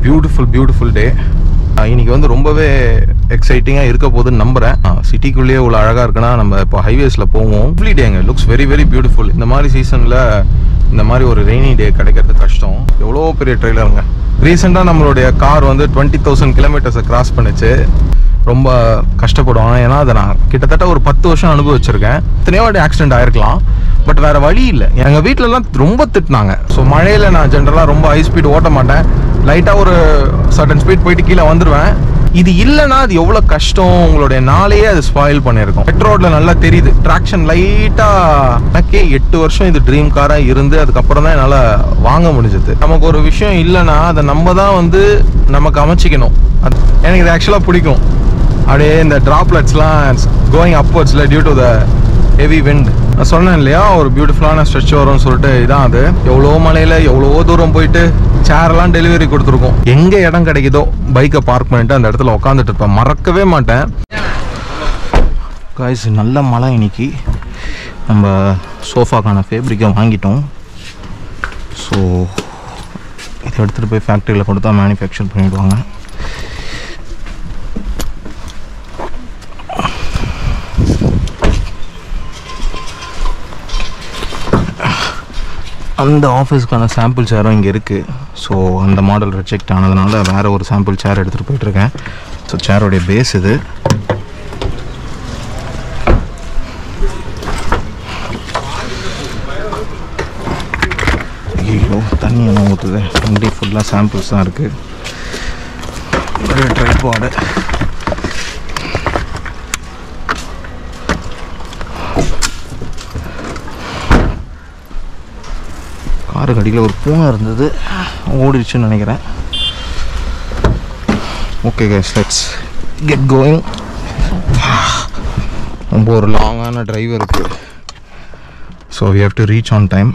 Beautiful டே. இன்னைக்கு வந்து ரொம்பவே எக்ஸைட்டிங்காக இருக்க போகுதுன்னு நம்புகிறேன். சிட்டிக்குள்ளேயே இவ்வளோ அழகாக இருக்குன்னா நம்ம இப்போ ஹைவேஸில் போவோம். Every tank looks very beautiful. இந்த மாதிரி சீசனில் இந்த மாதிரி ஒரு ரெய்னி டே கிடைக்கிறது கஷ்டம். எவ்வளோ பெரிய ட்ரெய்லருங்க. ரீசெண்டாக நம்மளுடைய கார் வந்து 20,000 கிலோமீட்டர்ஸை கிராஸ் பண்ணிச்சு. ரொம்ப கஷ்டப்படுவாங்க. ஏன்னா அதை நான் கிட்டத்தட்ட ஒரு 10 வருஷம் அனுபவிச்சிருக்கேன். எத்தனையோ வாட்டி ஆக்சிடென்ட் ஆயிருக்கலாம், பட் வேறு வழி இல்லை. எங்கள் வீட்டிலலாம் ரொம்ப திட்டினாங்க. ஸோ மழையில் நான் ஜென்ரலாக ரொம்ப ஹை ஸ்பீட் ஓட்ட மாட்டேன். லைட்டாக ஒரு சர்டன் ஸ்பீட் போயிட்டு கீழே வந்துடுவேன். இது இல்லைன்னா அது எவ்வளோ கஷ்டம், உங்களுடைய நாளையே அது ஸ்பாயில் பண்ணியிருக்கும். பெட்ரோலில் நல்லா தெரியுது. ட்ராக்ஷன் லைட்டாக எனக்கே 8 வருஷம் இது ட்ரீம் காராக இருந்து அதுக்கப்புறம் தான் என்னால் வாங்க முடிஞ்சது. நமக்கு ஒரு விஷயம் இல்லைன்னா அதை நம்ம தான் வந்து நமக்கு அமைச்சிக்கணும். அது எனக்கு இது ஆக்சுவலாக பிடிக்கும். அப்படியே இந்த ட்ராப்லெட்ஸ்லாம் கோயிங் அப்வர்ட்ஸில் due to the heavy wind. நான் சொன்னேன் இல்லையா, ஒரு பியூட்டிஃபுல்லான ஸ்ட்ரெச் வரும்னு சொல்லிட்டு. இதான் அது. எவ்வளோ மலையில் எவ்வளோ தூரம் போயிட்டு சேரெல்லாம் டெலிவரி கொடுத்துருக்கோம். எங்கே இடம் கிடைக்குதோ பைக்கை பார்க் பண்ணிட்டு அந்த இடத்துல உட்காந்துட்டு இருப்பேன். மறக்கவே மாட்டேன். காய்ஸ், நல்ல மழை இன்னைக்கு. நம்ம சோஃபாக்கான ஃபேப்ரிக்கை வாங்கிட்டோம். ஸோ இதை எடுத்துகிட்டு போய் ஃபேக்ட்ரியில் கொடுத்தா மேனுஃபேக்சர் பண்ணிவிடுவாங்க. அந்த ஆஃபீஸ்க்கான சாம்பிள் சேரும் இங்கே இருக்குது. ஸோ அந்த மாடல் ரிஜெக்ட் ஆனதுனால வேறு ஒரு சாம்பிள் சேர் எடுத்துகிட்டு போயிட்டுருக்கேன். ஸோ சேரோடைய பேஸ் இது. ஐயோ, தண்ணி எல்லாம் ஊற்றுது. வண்டி ஃபுல்லாக சாம்பிள்ஸ் தான் இருக்குது. ட்ரைபாடு. காருக்கு அடியில் ஒரு பூனை இருந்தது, ஓடிடுச்சுன்னு நினைக்கிறேன். Okay guys, let's get going. ரொம்ப ஒரு லாங்கான டிரைவ் இருக்குது. So we have to reach on time.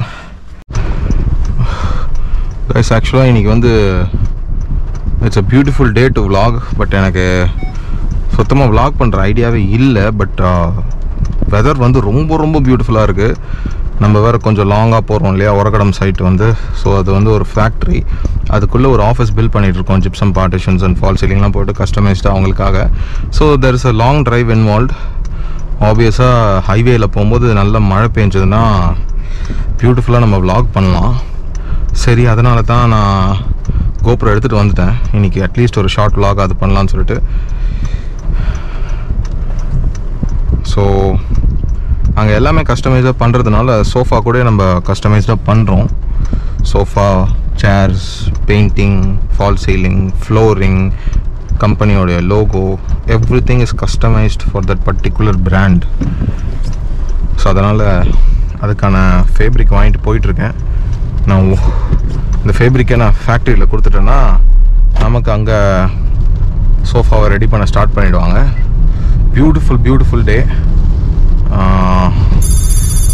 Guys, ஆக்சுவலாக இன்றைக்கி வந்து it's a beautiful day to vlog. But எனக்கு சுத்தமாக vlog பண்ணுற ஐடியாவே இல்லை. பட் வெதர் வந்து ரொம்ப பியூட்டிஃபுல்லாக இருக்குது. நம்ம வேறு கொஞ்சம் லாங்காக போகிறோம் இல்லையா, ஒரகடம் சைட் வந்து. ஸோ அது வந்து ஒரு ஃபேக்ட்ரி. அதுக்குள்ளே ஒரு ஆஃபீஸ் பில்ட் பண்ணிகிட்ருக்கோம். ஜிப்சம் பார்ட்டிஷன்ஸ் அண்ட் ஃபால் சீலிங்லாம் போட்டு கஸ்டமைஸ்டாக அவங்களுக்காக. So there is a long drive involved. ஆப்வியஸாக ஹைவேயில் போகும்போது நல்ல மழை பெஞ்சதுன்னா பியூட்டிஃபுல்லாக நம்ம vlog பண்ணலாம். சரி, அதனால தான் நான் கோப்ரோ எடுத்துகிட்டு வந்துட்டேன். இன்றைக்கி அட்லீஸ்ட் ஒரு ஷார்ட் vlog அது பண்ணலான்னு சொல்லிட்டு. ஸோ அங்கே எல்லாமே கஸ்டமைஸாக பண்ணுறதுனால சோஃபா கூட நம்ம கஸ்டமைஸ்டாக பண்ணுறோம். Sofa, chairs, painting, false ceiling, flooring, கம்பெனியோடைய logo, everything is customised for that particular brand. So அதனால் அதுக்கான ஃபேப்ரிக் வாங்கிட்டு போயிட்டுருக்கேன். நான் இந்த ஃபேப்ரிக்கை நான் ஃபேக்ட்ரியில் கொடுத்துட்டேன்னா நமக்கு அங்கே சோஃபாவை ரெடி பண்ண ஸ்டார்ட் பண்ணிவிடுவாங்க. Beautiful day.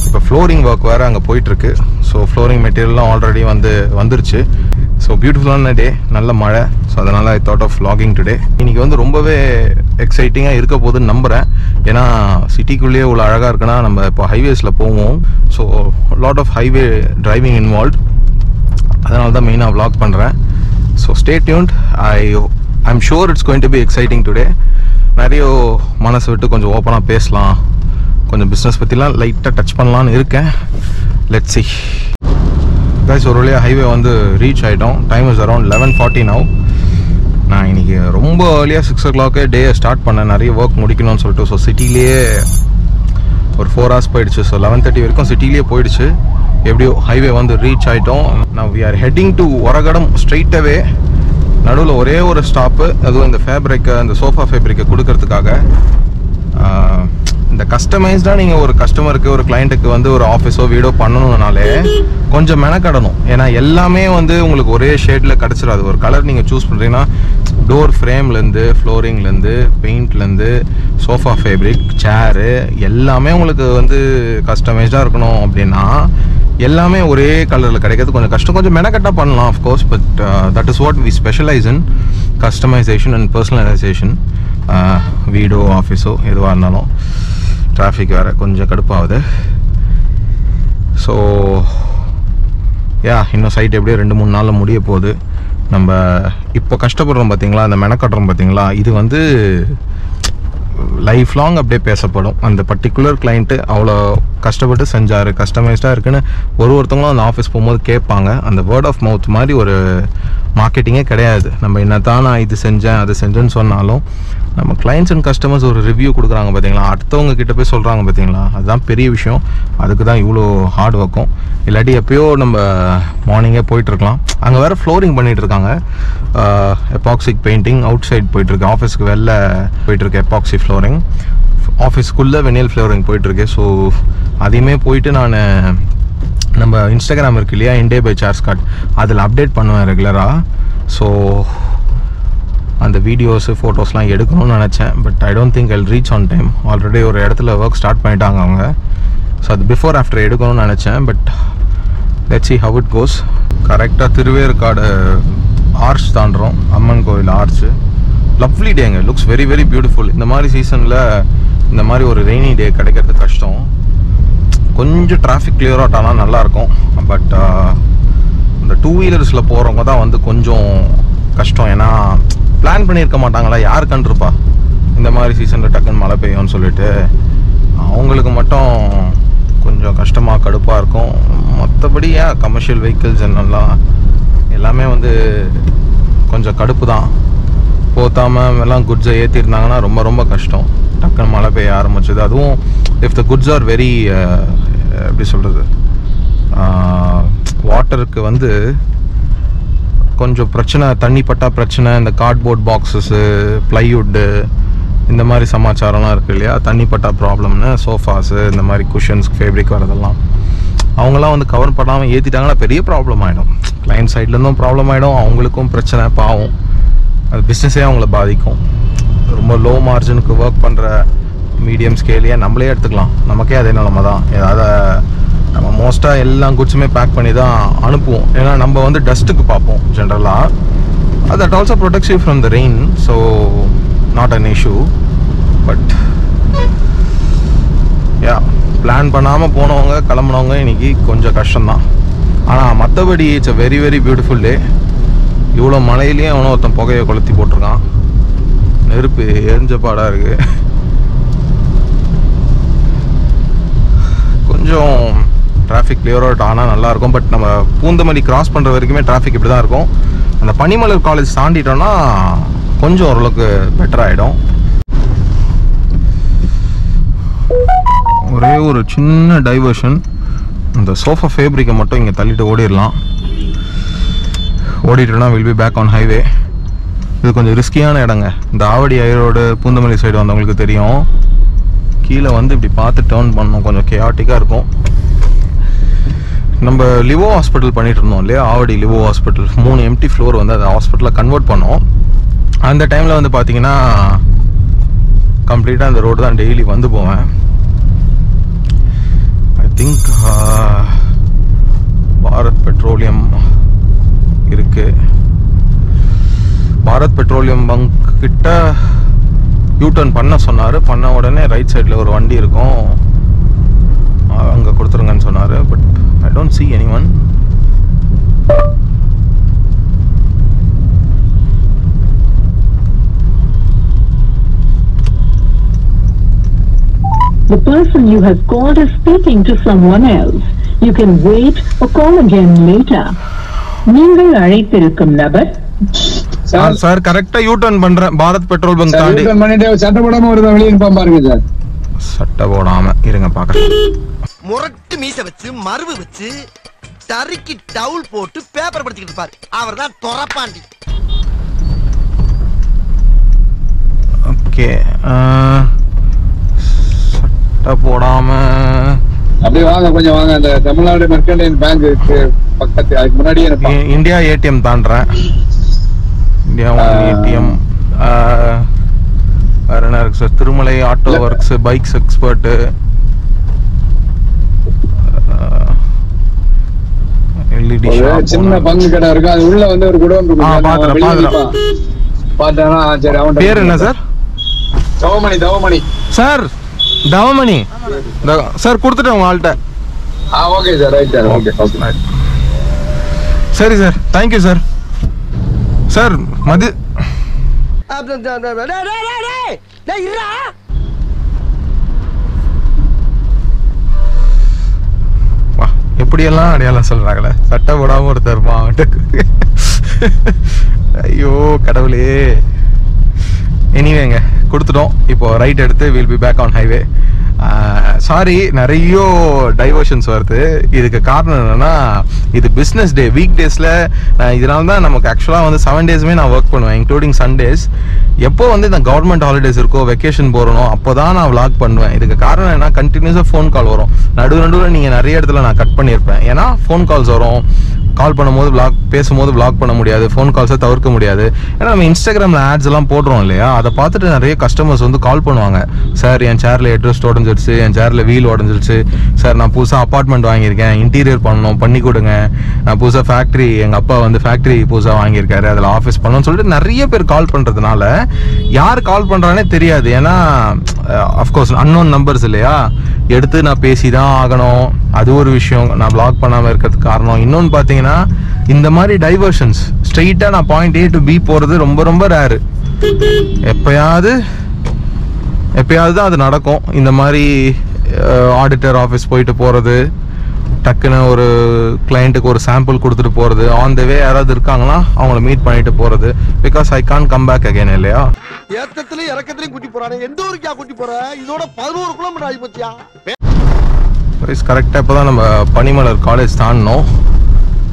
இப்போ ஃப்ளோரிங் ஒர்க் வேறு அங்கே போயிட்டுருக்கு. ஸோ ஃப்ளோரிங் மெட்டீரியல்லாம் ஆல்ரெடி வந்துருச்சு. ஸோ பியூட்டிஃபுல்லான டே, நல்ல மழை. ஸோ அதனால் I thought of vlogging today. இன்றைக்கி வந்து ரொம்பவே எக்ஸைட்டிங்காக இருக்க போகுதுன்னு நம்புகிறேன். ஏன்னா சிட்டிக்குள்ளேயே இவ்வளோ அழகாக இருக்குன்னா நம்ம இப்போ ஹைவேஸில் போவோம். So lot of highway driving involve. அதனால தான் மெயினாக vlog பண்ணுறேன். So stay tuned. I'm sure it's going to be exciting today. நிறைய மனசு விட்டு கொஞ்சம் ஓப்பனாக பேசலாம், கொஞ்சம் பிஸ்னஸ் பற்றிலாம் லைட்டாக டச் பண்ணலான்னு இருக்கேன். Let's see. கைஸ், ஒரு வழியாக ஹைவே வந்து ரீச் ஆகிட்டோம். Time is around 11:40 now. நான் இன்றைக்கி ரொம்ப ஏர்லியாக 6 o'clock டேயை ஸ்டார்ட் பண்ணேன், நிறைய ஒர்க் முடிக்கணும்னு சொல்லிட்டு. ஸோ சிட்டிலேயே ஒரு 4 hours போயிடுச்சு. ஸோ 11:30 வரைக்கும் சிட்டிலேயே போயிடுச்சு. எப்படியோ ஹைவே வந்து ரீச் ஆகிட்டோம். நான் we are heading to Oragadam ஸ்ட்ரெயிட்டாகவே. நடுவில் ஒரே ஒரு ஸ்டாப்பு, அதுவும் இந்த ஃபேப்ரிக்கை, இந்த சோஃபா ஃபேப்ரிக்கை கொடுக்கறதுக்காக. இந்த கஸ்டமைஸ்டாக நீங்கள் ஒரு கஸ்டமருக்கு, ஒரு கிளைண்ட்டுக்கு வந்து ஒரு ஆஃபீஸோ வீடோ பண்ணணுன்னாலே கொஞ்சம் மெனக்கடணும். ஏன்னா எல்லாமே வந்து உங்களுக்கு ஒரே ஷேடில் கிடச்சிடாது. ஒரு கலர் நீங்கள் சூஸ் பண்ணுறீங்கன்னா டோர் ஃப்ரேம்லேருந்து, ஃப்ளோரிங்லேருந்து, பெயிண்ட்லேருந்து, சோஃபா ஃபேப்ரிக், சேரு எல்லாமே உங்களுக்கு வந்து கஸ்டமைஸ்டாக இருக்கணும். அப்படின்னா எல்லாமே ஒரே கலரில் கிடைக்கிறது கொஞ்சம் கஷ்டம். கொஞ்சம் மெனக்கட்டாக பண்ணலாம் of course. But that is what we specialise in, customisation and personalisation. வீடோ ஆஃபீஸோ எதுவாக இருந்தாலும். டிராஃபிக் வேறு கொஞ்சம் கடுப்பாகுது. ஸோ இன்னும் சைட் எப்படியோ 2-3 நாளில் முடிய போகுது. நம்ம இப்போ கஷ்டப்படுறோம் பார்த்தீங்களா, அந்த மெனக்கட்டுறோம் பார்த்தீங்களா, இது வந்து லைஃப் லாங் அப்படியே பேசப்படும். அந்த பர்டிகுலர் கிளைண்ட்டு அவ்வளோ கஷ்டப்பட்டு செஞ்சார், கஸ்டமைஸ்டாக இருக்குன்னு ஒருத்தவங்களும் அந்த ஆஃபீஸ் போகும்போது கேட்பாங்க. அந்த வேர்ட் ஆஃப் மவுத் மாதிரி ஒரு மார்க்கெட்டிங்கே கிடையாது. நம்ம என்ன தான் நான் இது செஞ்சேன் அது செஞ்சேன்னு சொன்னாலும் நம்ம கிளைண்ட்ஸ் அண்ட் கஸ்டமர்ஸ் ஒரு ரிவ்யூ கொடுக்குறாங்க பார்த்தீங்களா, அடுத்தவங்க கிட்ட போய் சொல்கிறாங்க பார்த்தீங்களா, அதுதான் பெரிய விஷயம். அதுக்கு தான் இவ்வளோ ஹார்ட் ஒர்க்கும். இல்லாட்டி எப்போயோ நம்ம மார்னிங்கே போயிட்டுருக்கலாம். அங்கே வேறு ஃப்ளோரிங் பண்ணிகிட்ருக்காங்க, எபாக்சிக் பெயிண்டிங் அவுட் சைட் போயிட்டுருக்கு. ஆஃபீஸ்க்கு வெளில போயிட்டுருக்கு எபாக்சி ஃப்ளோரிங், ஆஃபீஸ்க்குள்ளே வெனியல் ஃப்ளோரிங் போயிட்டுருக்கு. ஸோ அதையுமே போயிட்டு நான் நம்ம இன்ஸ்டாகிராம் இருக்கு இல்லையா, இண்டே பை சார்ஸ் கார்ட், அதில் அப்டேட் பண்ணுவேன் ரெகுலராக. ஸோ அந்த வீடியோஸு ஃபோட்டோஸ்லாம் எடுக்கணும்னு நினச்சேன். But I don't think I reach on time. Already ஒரு இடத்துல ஒர்க் ஸ்டார்ட் பண்ணிட்டாங்க அவங்க. ஸோ அது பிஃபோர் ஆஃப்டர் எடுக்கணும்னு நினச்சேன். But let's see how it goes. கரெக்டாக திருவேற்காடு ஆர்ச் தாண்டுறோம், அம்மன் கோவில் arch. Lovely tank, looks very very beautiful. இந்த மாதிரி சீசனில் இந்த மாதிரி ஒரு ரெய்னி டே கிடைக்கிறது கஷ்டம். கொஞ்சம் டிராஃபிக் கிளியர் அவுட் ஆனால் நல்லாயிருக்கும். பட் இந்த 2 வீலர்ஸில் போகிறவங்க தான் வந்து கொஞ்சம் கஷ்டம். ஏன்னா பிளான் பண்ணியிருக்க மாட்டாங்களா, யார் கண்டிருப்பா இந்த மாதிரி சீசனில் டக்குன்னு மழை பெய்யும்னு சொல்லிட்டு. அவங்களுக்கு மட்டும் கொஞ்சம் கஷ்டமாக கடுப்பாக இருக்கும். மற்றபடி கமர்ஷியல் வெஹிக்கிள்ஸ் என்னெல்லாம் எல்லாமே வந்து கொஞ்சம் கடுப்பு தான். போத்தாமல் எல்லாம் குட்ஸை ஏற்றிருந்தாங்கன்னா ரொம்ப ரொம்ப கஷ்டம். டக்குன்னு மழை பெய்ய ஆரம்பிச்சது. அதுவும் if the goods are very எப்படி சொல்கிறது, வாட்டருக்கு வந்து கொஞ்சம் பிரச்சனை, தண்ணி பட்டா பிரச்சனை. இந்த கார்ட்போர்ட் பாக்ஸஸ்ஸு, ப்ளைவுட்டு, இந்த மாதிரி சமாச்சாரம்லாம் இருக்குது இல்லையா, தண்ணி பட்டா ப்ராப்ளம்னு. சோஃபாஸு, இந்த மாதிரி குஷன்ஸ், ஃபேப்ரிக் வரதெல்லாம் அவங்களாம் வந்து கவர் பண்ணாமல் ஏற்றிட்டாங்கன்னா பெரிய ப்ராப்ளம் ஆகிடும். கிளைண்ட் சைட்லேருந்தும் ப்ராப்ளம் ஆகிடும், அவங்களுக்கும் பிரச்சனை. பாவம், அது பிஸ்னஸே அவங்கள பாதிக்கும். ரொம்ப லோ மார்ஜினுக்கு ஒர்க் பண்ணுற மீடியம் ஸ்கேலையே நம்மளே எடுத்துக்கலாம், நமக்கே அதே நிலமை தான். ஏதாவது நம்ம மோஸ்ட்டாக எல்லா குட்ஸுமே பேக் பண்ணி தான் அனுப்புவோம். ஏன்னா நம்ம வந்து டஸ்ட்டுக்கு பார்ப்போம் ஜென்ரலாக. That also protects you from the rain, so not an issue. But plan பண்ணாமல் போனவங்க கிளம்புனவங்க இன்றைக்கி கொஞ்சம் கஷ்டம்தான். ஆனால் மற்றபடி it's a very very beautiful டே. இவ்வளோ மழையிலேயே அவனும் ஒருத்தன் புகையை கொளுத்தி போட்டிருக்கான். நெருப்பு எரிஞ்ச பாடாக இருக்குது. கொஞ்சம் டிராஃபிக் கிளியர் அவுட் ஆனால் நல்லாயிருக்கும். பட் நம்ம பூந்தமல்லி கிராஸ் பண்ணுற வரைக்குமே டிராஃபிக் இப்படி தான் இருக்கும். அந்த பனிமலர் காலேஜ் தாண்டிட்டோன்னா கொஞ்சம் ஓரளவுக்கு பெட்டர் ஆகிடும். ஒரே ஒரு சின்ன டைவர்ஷன், இந்த சோஃபா ஃபேப்ரிக்கை மட்டும் இங்கே தள்ளிட்டு ஓடிடலாம். ஓடிட்டோன்னா will be back on highway. இது கொஞ்சம் ரிஸ்கியான இடங்க. இந்த ஆவடி ரோடு பூந்தமல்லி சைடு வந்தவங்களுக்கு தெரியும். கீழே வந்து இப்படி பார்த்து டேர்ன் பண்ணணும், கொஞ்சம் கேயாட்டிக்காக இருக்கும். நம்ம லிவோ ஹாஸ்பிட்டல் பண்ணிட்டு இருந்தோம் இல்லையா, ஆவடி லிவோ ஹாஸ்பிட்டல் 3 எம்டி ஃப்ளோர் வந்து அந்த ஹாஸ்பிட்டலில் கன்வெர்ட் பண்ணோம். அந்த டைமில் வந்து பார்த்தீங்கன்னா கம்ப்ளீட்டாக அந்த ரோடு தான் டெய்லி வந்து போவேன். ஐ திங்க் பாரத் பெட்ரோலியம் இருக்குது. பாரத் பெட்ரோலியம் பங்க் கிட்ட யூடர்ன் பண்ண சொன்னார். பண்ண உடனே ரைட் சைடில் ஒரு வண்டி இருக்கும், அங்கே கொடுத்துருங்கன்னு சொன்னார். But I don't see anyone. The person you have called is speaking to someone else. You can wait or call again later. நீங்கள் அழைத்திருக்கும் நபர் சார் கரெக்டா யூ டர்ன் பண்றேன். பாரத் பெட்ரோல் பங்க் தாண்டி யூ டர்ன் பண்ணிட்டு சட்டை போடாம ஒரு வெளிய நிப்பாம பாருங்க சார். சட்டை போடாம இருங்க பாக்கறேன். முரட்டு மீசை வச்சு மருவு வச்சு தரிக்கி டவுல் போட்டு பேப்பர் படிச்சிட்டு இருப்பார். அவர்தான் தொரப்பாண்டி. ஓகே, சட்டை போடாம அப்படியே வாங்க, கொஞ்சம் வாங்க. அந்த தமிழ்நாடு மெர்கன்டைல் பேங்க்கு பக்கத்து அதுக்கு முன்னாடியே இந்தியா ஏடிஎம் தாண்டறேன். India ATM. வேற என்ன இருக்கு sir? Thirumalai auto works, bikes expert, LED shop, சின்ன பங்கு கடை இருக்கு. அது உள்ள வந்து ஒரு குடோன் இருக்கு. பாத்தேனா சரி. அவன் பேர் என்ன sir? Thavamani sir. Thavamani sir, கொடுத்துட்டேன் உங்க ஆள்கிட்ட. Okay sir, right sir. Okay சரி சார், தேங்க்யூ சார். சார் மது எப்படியெல்லாம் அடையாளம் சொல்றாங்களே, சட்டை போடாம ஒருத்தர் ஐயோ கடவுளே. எனிவேங்க கொடுத்துட்டோம். இப்போ ரைட் எடுத்து will be back on highway. Sorry, நிறைய டைவர்ஷன்ஸ் வருது. இதுக்கு காரணம் என்னன்னா, இது பிஸ்னஸ் டே, வீக் டேஸில். இதனால தான் நமக்கு ஆக்சுவலாக வந்து 7 டேஸுமே நான் ஒர்க் பண்ணுவேன், இன்க்ளூடிங் சண்டேஸ். எப்போ வந்து இந்த கவர்மெண்ட் ஹாலிடேஸ் இருக்கோ, வெக்கேஷன் போகிறனோ, அப்போ தான் நான் விளாக் பண்ணுவேன். இதுக்கு காரணம் என்ன, கண்டினியூஸாக ஃபோன் கால் வரும். நடுவில் நீங்கள் நிறைய இடத்துல நான் கட் பண்ணியிருப்பேன். ஏன்னா ஃபோன் கால்ஸ் வரும். கால் பண்ணும்போது பேசும்போது பிளாக் பண்ண முடியாது, ஃபோன் கால்ஸை தவிர்க்க முடியாது. ஏன்னா நம்ம இன்ஸ்டாகிராமில் ஆட்ஸ் எல்லாம் போடுறோம் இல்லையா, அதை பார்த்துட்டு நிறைய கஸ்டமர்ஸ் வந்து கால் பண்ணுவாங்க. சார் என் சேரில் ஹெட்ரெஸ்ட் உடஞ்சிருச்சு, என் சேரில் வீல் உடஞ்சிருச்சு, சார் நான் புதுசாக அப்பார்ட்மெண்ட் வாங்கியிருக்கேன், இன்டீரியர் பண்ணணும், பண்ணி கொடுங்க, நான் புதுசாக ஃபேக்ட்ரி, எங்கள் அப்பா வந்து ஃபேக்ட்ரி புதுசாக வாங்கியிருக்காரு, அதில் ஆஃபீஸ் பண்ணணும்னு சொல்லிட்டு நிறைய பேர் கால் பண்ணுறதுனால யார் கால் பண்ணுறானே தெரியாது. ஏன்னா அஃப்கோர்ஸ் அன்னோன் நம்பர்ஸ் இல்லையா, எடுத்து நான் பேசி தான் ஆகணும். அது ஒரு விஷயம், நான் பிளாக் பண்ணாமல் இருக்கிறதுக்கு காரணம். இன்னொன்று பார்த்தீங்கன்னா, இந்த மாதிரி டைவர்ஷன்ஸ் ஸ்ட்ரெயிட்டாக நான் பாயிண்ட் A to B போகிறது ரொம்ப ரொம்ப ரேரு. எப்பயாவது தான் அது நடக்கும். இந்த மாதிரி ஆடிட்டர் ஆஃபீஸ் போயிட்டு போகிறது, டக்குன்னு ஒரு கிளைண்ட்டுக்கு ஒரு சாம்பிள் கொடுத்துட்டு போகிறது, ஆன் த வே யாராவது இருக்காங்கன்னா அவங்கள மீட் பண்ணிட்டு போகிறது. Because I can come back again இல்லையா. ஏத்தத்திலயும் இறக்கத்திலயும் கூட்டி போறானே, எந்த ஊருக்கா கூட்டி போற? இதோட 11 கிலோமீட்டர் ஆகி போச்சியா? கரெக்டாக இப்போ தான் நம்ம பனிமலர் காலேஜ் தாண்டினோம்.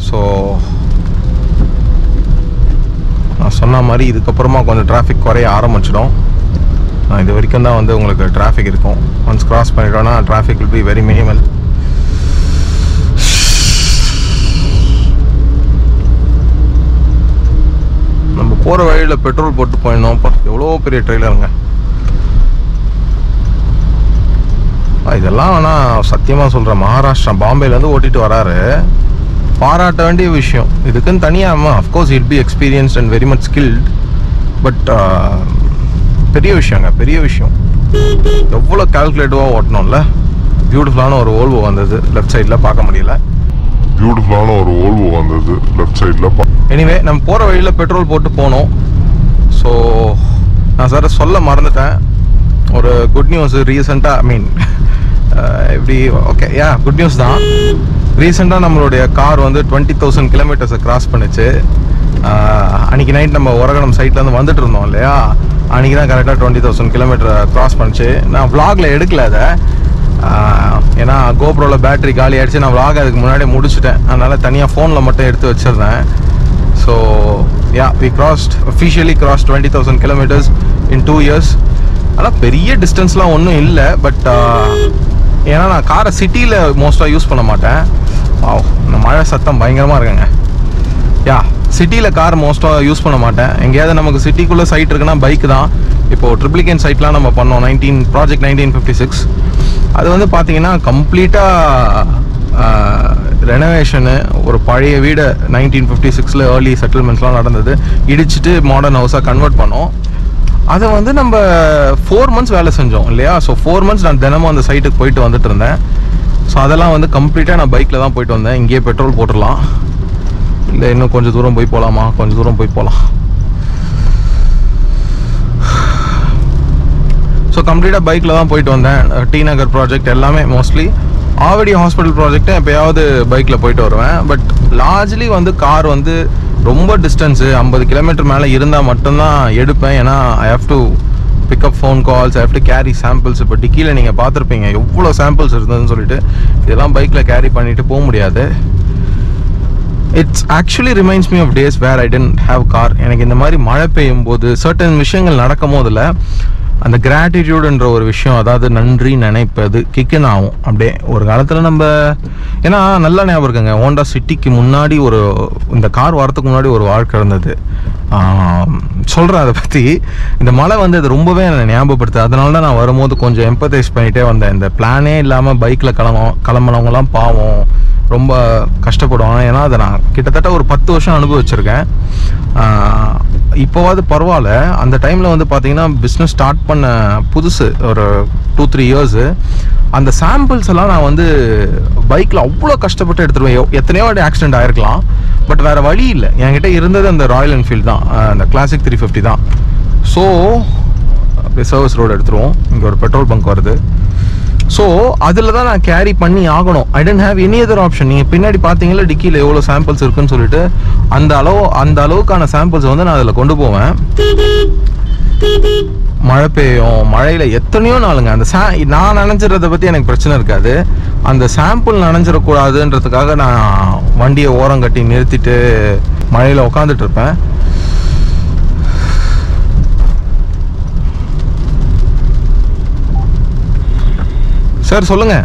ஸோ நான் சொன்ன மாதிரி இதுக்கப்புறமா கொஞ்சம் டிராஃபிக் குறைய ஆரம்பிச்சிடும். இது வரைக்கும் தான் வந்து உங்களுக்கு டிராஃபிக் இருக்கும். ஒன்ஸ் கிராஸ் பண்ணிட்டோன்னா traffic will be very minimal. நம்ம போகிற வழியில் பெட்ரோல் போட்டு போயிடணும். எவ்வளோ பெரிய ட்ரெயிலருங்க இதெல்லாம். ஆனால் சத்தியமாக சொல்கிறேன், மகாராஷ்டிரா பாம்பேலேருந்து ஓட்டிகிட்டு வராரு, பாராட்ட வேண்டிய விஷயம். இதுக்குன்னு தனியாக of course it be experienced and very much skilled. But பெரிய விஷயங்க, பெரிய விஷயம். எவ்வளோ கால்குலேட்டிவாக ஓட்டணும்ல. பியூட்டிஃபுல்லான ஒரு ஓல்வோ வந்தது லெஃப்ட் சைடில், பார்க்க முடியல. எனிவே நம்ம போகிற வழியில் பெட்ரோல் போட்டு போனோம். ஸோ நான் சார் சொல்ல மறந்துட்டேன், ஒரு குட் நியூஸ் ரீசெண்டாக, ஐ மீன் எப்படி ஓகே யா குட் நியூஸ் தான். ரீசெண்டாக நம்மளுடைய கார் வந்து 20,000 கிலோமீட்டர்ஸை கிராஸ் பண்ணிச்சு. அன்றைக்கி நைட் நம்ம உரகடம் சைட்லேருந்து வந்துட்டு இருந்தோம் இல்லையா, அன்றைக்கி தான் கரெக்டாக 20,000 கிலோமீட்டர் கிராஸ் பண்ணிச்சு. நான் vlogல எடுக்கல அதை, ஏன்னா கோப்ரோவில் பேட்டரி காலி ஆகிடுச்சு. நான் vlog அதுக்கு முன்னாடி முடிச்சுட்டேன், அதனால் தனியாக ஃபோனில் மட்டும் எடுத்து வச்சுருந்தேன். So yeah we officially crossed 20,000 kilometers in 2 years. ஆனால் பெரிய டிஸ்டன்ஸ்லாம் ஒன்றும் இல்லை. பட் ஏன்னா நான் காரை சிட்டியில் மோஸ்ட்டாக யூஸ் பண்ண மாட்டேன். இந்த மழை சத்தம் பயங்கரமாக இருக்குங்க. யா சிட்டியில் கார் மோஸ்ட்டாக யூஸ் பண்ண மாட்டேன். எங்கேயாவது நமக்கு சிட்டிக்குள்ளே சைட் இருக்குன்னா பைக் தான். இப்போது ட்ரிப்ளிகேன் சைட்லாம் நம்ம பண்ணோம், ப்ராஜெக்ட் 1956. அது வந்து பார்த்தீங்கன்னா கம்ப்ளீட்டாக ரெனோவேஷனு. ஒரு பழைய வீடு 1956 ஏர்லி செட்டில்மெண்ட்ஸ்லாம் நடந்தது, இடிச்சிட்டு மாடர்ன் ஹவுஸாக கன்வெர்ட் பண்ணோம். அதை வந்து நம்ம 4 months வேலை செஞ்சோம் இல்லையா. ஸோ 4 months நான் தினமும் அந்த சைட்டுக்கு போயிட்டு வந்துட்டு இருந்தேன். ஸோ அதெல்லாம் வந்து கம்ப்ளீட்டாக நான் பைக்கில் தான் போயிட்டு வந்தேன். இங்கேயே பெட்ரோல் போட்டுடலாம், இல்லை இன்னும் கொஞ்சம் தூரம் போய் போகலாமா, கொஞ்சம் தூரம் போய் போகலாம். ஸோ கம்ப்ளீட்டாக பைக்கில் தான் போயிட்டு வந்தேன். டி நகர் ப்ராஜெக்ட் எல்லாமே, மோஸ்ட்லி ஆவடி ஹாஸ்பிட்டல் ப்ராஜெக்ட்டு எப்போயாவது பைக்கில் போயிட்டு வருவேன். பட் லார்ஜ்லி வந்து கார் வந்து ரொம்ப டிஸ்டன்ஸு 50 கிலோமீட்டர் மேலே இருந்தால் மட்டும்தான் எடுப்பேன். ஏன்னா I have to pick up phone calls, I have to carry samples. இப்போ டிக்கியில் நீங்கள் பார்த்துருப்பீங்க எவ்வளோ சாம்பிள்ஸ் இருந்ததுன்னு சொல்லிட்டு. இதெல்லாம் பைக்கில் கேரி பண்ணிட்டு போக முடியாது. It's actually reminds me of days where I didn't have car. எனக்கு இந்த மாதிரி மழை பெய்யும் போது சர்டன் விஷயங்கள் நடக்கும் போதில் அந்த கிராட்டிடியூடுன்ற ஒரு விஷயம், அதாவது நன்றி நினைப்பது கிக்கன் ஆகும் அப்படியே. ஒரு காலத்தில் நம்ம, ஏன்னா நல்லா ஞாபகம் இருக்குங்க, ஹோண்டா சிட்டிக்கு முன்னாடி இந்த கார் வரத்துக்கு முன்னாடி ஒரு வாழ்க்கை இருந்தது. சொல்கிறேன் அதை பற்றி. இந்த மழை வந்து அது ரொம்பவே என்னை ஞாபகப்படுத்து. அதனால தான் நான் வரும்போது கொஞ்சம் எம்பத்தைஸ் பண்ணிகிட்டே வந்தேன். இந்த பிளானே இல்லாமல் பைக்கில் கிளம்பினவங்களாம் பாவம், ரொம்ப கஷ்டப்படுவாங்க. ஏன்னா அதை நான் கிட்டத்தட்ட ஒரு 10 வருஷம் அனுபவிச்சிருக்கேன். இப்போவாது பரவாயில்ல. அந்த டைமில் வந்து பார்த்தீங்கன்னா பிஸ்னஸ் ஸ்டார்ட் பண்ண புதுசு, ஒரு 2-3 years. அந்த சாம்பிள்ஸ் எல்லாம் நான் வந்து பைக்கில் அவ்வளோ கஷ்டப்பட்டு எடுத்துருவேன். எத்தனையோ வாட்டி ஆக்சிடென்ட் ஆகிருக்கலாம். பட் வேறு வழி இல்லை, என்கிட்ட இருந்தது அந்த ராயல் என்ஃபீல்டு தான், அந்த கிளாசிக் 350 தான். ஸோ அப்படியே சர்வீஸ் ரோடு எடுத்துருவோம், இங்கே ஒரு பெட்ரோல் பங்க் வருது. ஸோ அதில் தான் நான் கேரி பண்ணி ஆகணும். I don't have any other option. நீங்கள் பின்னாடி பார்த்தீங்களா டிக்கியில் எவ்வளோ சாம்பிள்ஸ் இருக்குன்னு சொல்லிட்டு அந்த அளவுக்கான சாம்பிள்ஸ் வந்து நான் அதில் கொண்டு போவேன். மழை பெய்யும், மழையில் எத்தனையோ நாளுங்க அந்த நான் நனைஞ்சிடறதை பற்றி எனக்கு பிரச்சனை இருக்காது. அந்த சாம்பிள் நனைஞ்சிடக்கூடாதுன்றதுக்காக நான் வண்டியை ஓரம் கட்டி நிறுத்திட்டு மழையில் உட்காந்துட்டு இருப்பேன். சார் சொல்லுங்க.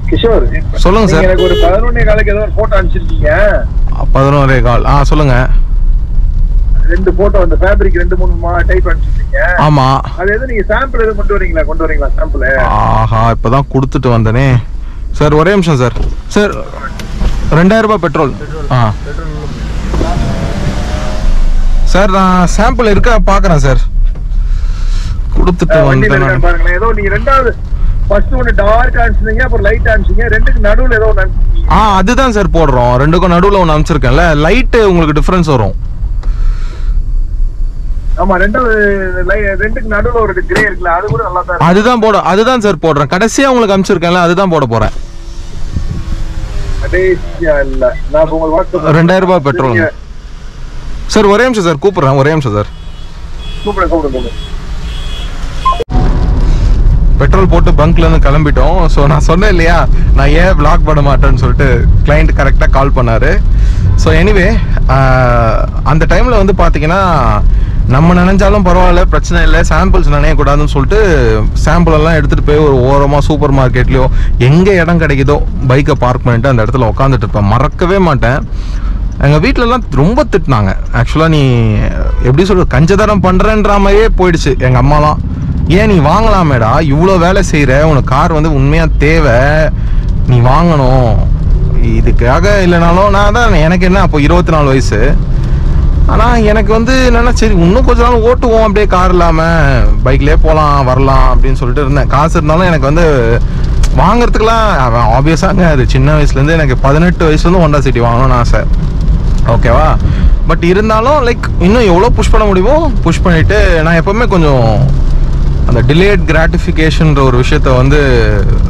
கிஷோர் சொல்லுங்க சார். எனக்கு ஒரு 11:15 ஏதோ ஒரு போட்டோ அனுப்பிச்சிருக்கீங்க. 11:15 சொல்லுங்க. 2 போட்டோ அந்த ஃபேப்ரிக் 2-3 டைப் அனுப்பிச்சிருக்கீங்க. ஆமா. அது எது நீங்க சாம்பிள் எதுவும் கொண்டு வரீங்களா சாம்பிள்? ஆஹா, இப்பதான் கொடுத்துட்டு வந்தனே சார். ஒரே நிமிஷம் சார். சார் 2000 ரூபாய் பெட்ரோல். சார் நான் சாம்பிள் இருக்கா பாக்குறேன் சார். கொடுத்துட்டு வந்தேன் பாருங்க. ஏதோ நீங்க ரெண்டாவது ஃபர்ஸ்ட் ஒன்னு டார்க் அனுப்பிச்சீங்க, அப்புறம் லைட் அனுப்பிச்சீங்க, ரெண்டுக்கு நடுவுல ஏதோ ஒன்னு. அதுதான் சார் போடுறோம். ரெண்டுக்கும் நடுவுல ஒன்னு அனுப்பிச்சிருக்கேன்ல, லைட் உங்களுக்கு டிஃபரன்ஸ் வரும். ஆமா, ரெண்டுக்கு நடுவுல ஒரு கிரே இருக்குல, அது கூட நல்லா தான். அதுதான் சார் போடுறேன். கடைசியா உங்களுக்கு அனுப்பிச்சிருக்கேன்ல, அதுதான் போட போறேன். இல்ல நான் உங்களுக்கு வாட்ஸ்அப் 2000 ரூபாய் பெட்ரோல் சார். ஒரே நிமிஷம் சார், கூப்பிடுறேன். ஒரே நிமிஷம் சார். கூப்பிடுங்க. பெட்ரோல் போட்டு பங்க்லேருந்து கிளம்பிட்டோம். ஸோ நான் சொன்னேன் இல்லையா, நான் ஏன் பிளாக் பண்ண மாட்டேன்னு சொல்லிட்டு கிளைண்ட் கரெக்டாக கால் பண்ணார். ஸோ எனிவே அந்த டைமில் வந்து பார்த்தீங்கன்னா நம்ம நினைஞ்சாலும் பரவாயில்ல, பிரச்சனை இல்லை, சாம்பிள்ஸ் நினையக்கூடாதுன்னு சொல்லிட்டு சாம்பிளெல்லாம் எடுத்துகிட்டு போய் ஒரு ஓரமாக சூப்பர் மார்க்கெட்லேயோ எங்கே இடம் கிடைக்குதோ பைக்கை பார்க் பண்ணிட்டு அந்த இடத்துல உட்காந்துட்டு இருப்பேன். மறக்கவே மாட்டேன். எங்கள் வீட்டிலலாம் ரொம்ப திட்டினாங்க. ஆக்சுவலாக நீ எப்படி சொல்கிறது, கஞ்சதரம் பண்ணுறேன்ற மாதிரியே போயிடுச்சு எங்கள் அம்மாலாம். ஏன் நீ வாங்கலாமேடா, இவ்வளோ வேலை செய்கிற, உனக்கு கார் வந்து உண்மையாக தேவை, நீ வாங்கணும். இதுக்காக இல்லைனாலும் நான் தான், எனக்கு என்ன அப்போ 24 வயசு. ஆனால் எனக்கு வந்து என்னென்னா சரி இன்னும் கொஞ்ச நாள் ஓட்டுவோம் அப்படியே, கார் இல்லாமல் பைக்லேயே போகலாம் வரலாம் அப்படின்னு சொல்லிட்டு இருந்தேன். காசு இருந்தாலும் எனக்கு வந்து வாங்குறதுக்கெலாம் ஆப்வியஸாங்க அது சின்ன வயசுலேருந்து எனக்கு 18 வயசுலேருந்து ஹோண்டா சிட்டி வாங்கணும்னு ஆசை. ஓகேவா? பட் இருந்தாலும் லைக் இன்னும் எவ்வளோ புஷ் பண்ண முடியுமோ புஷ் பண்ணிவிட்டு நான் எப்போவுமே கொஞ்சம் அந்த டிலேட் கிராட்டிஃபிகேஷன்ற ஒரு விஷயத்த வந்து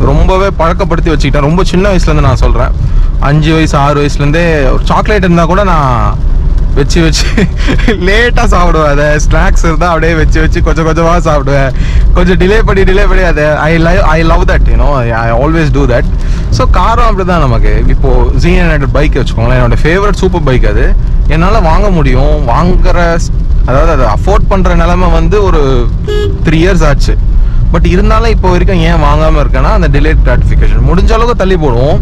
ரொம்பவே பழக்கப்படுத்தி வச்சுக்கிட்டேன். ரொம்ப சின்ன வயசுலேருந்து நான் சொல்கிறேன். 5 வயசு 6 வயசுலேருந்தே ஒரு சாக்லேட் இருந்தால் கூட நான் வச்சு லேட்டாக சாப்பிடுவேன். அதை ஸ்நாக்ஸ் இருந்தால் அப்படியே வச்சு கொஞ்சமாக சாப்பிடுவேன். கொஞ்சம் டிலே பண்ணி அதை I love that, you know, I always do that. So காரம் அப்படி தான் நமக்கு. இப்போது Z100 பைக் வச்சுக்கோங்களேன், என்னோடய ஃபேவரட் சூப்பர் பைக். அது என்னால் வாங்க முடியும். அதாவது அதை அஃபோர்ட் பண்ணுற நிலைமை வந்து ஒரு 3 இயர்ஸ் ஆச்சு. பட் இருந்தாலும் இப்போ வரைக்கும் ஏன் வாங்காமல் இருக்கேன்னா அந்த டிலேட் கிராட்டிஃபிகேஷன். முடிஞ்ச அளவுக்கு தள்ளி போடுவோம்.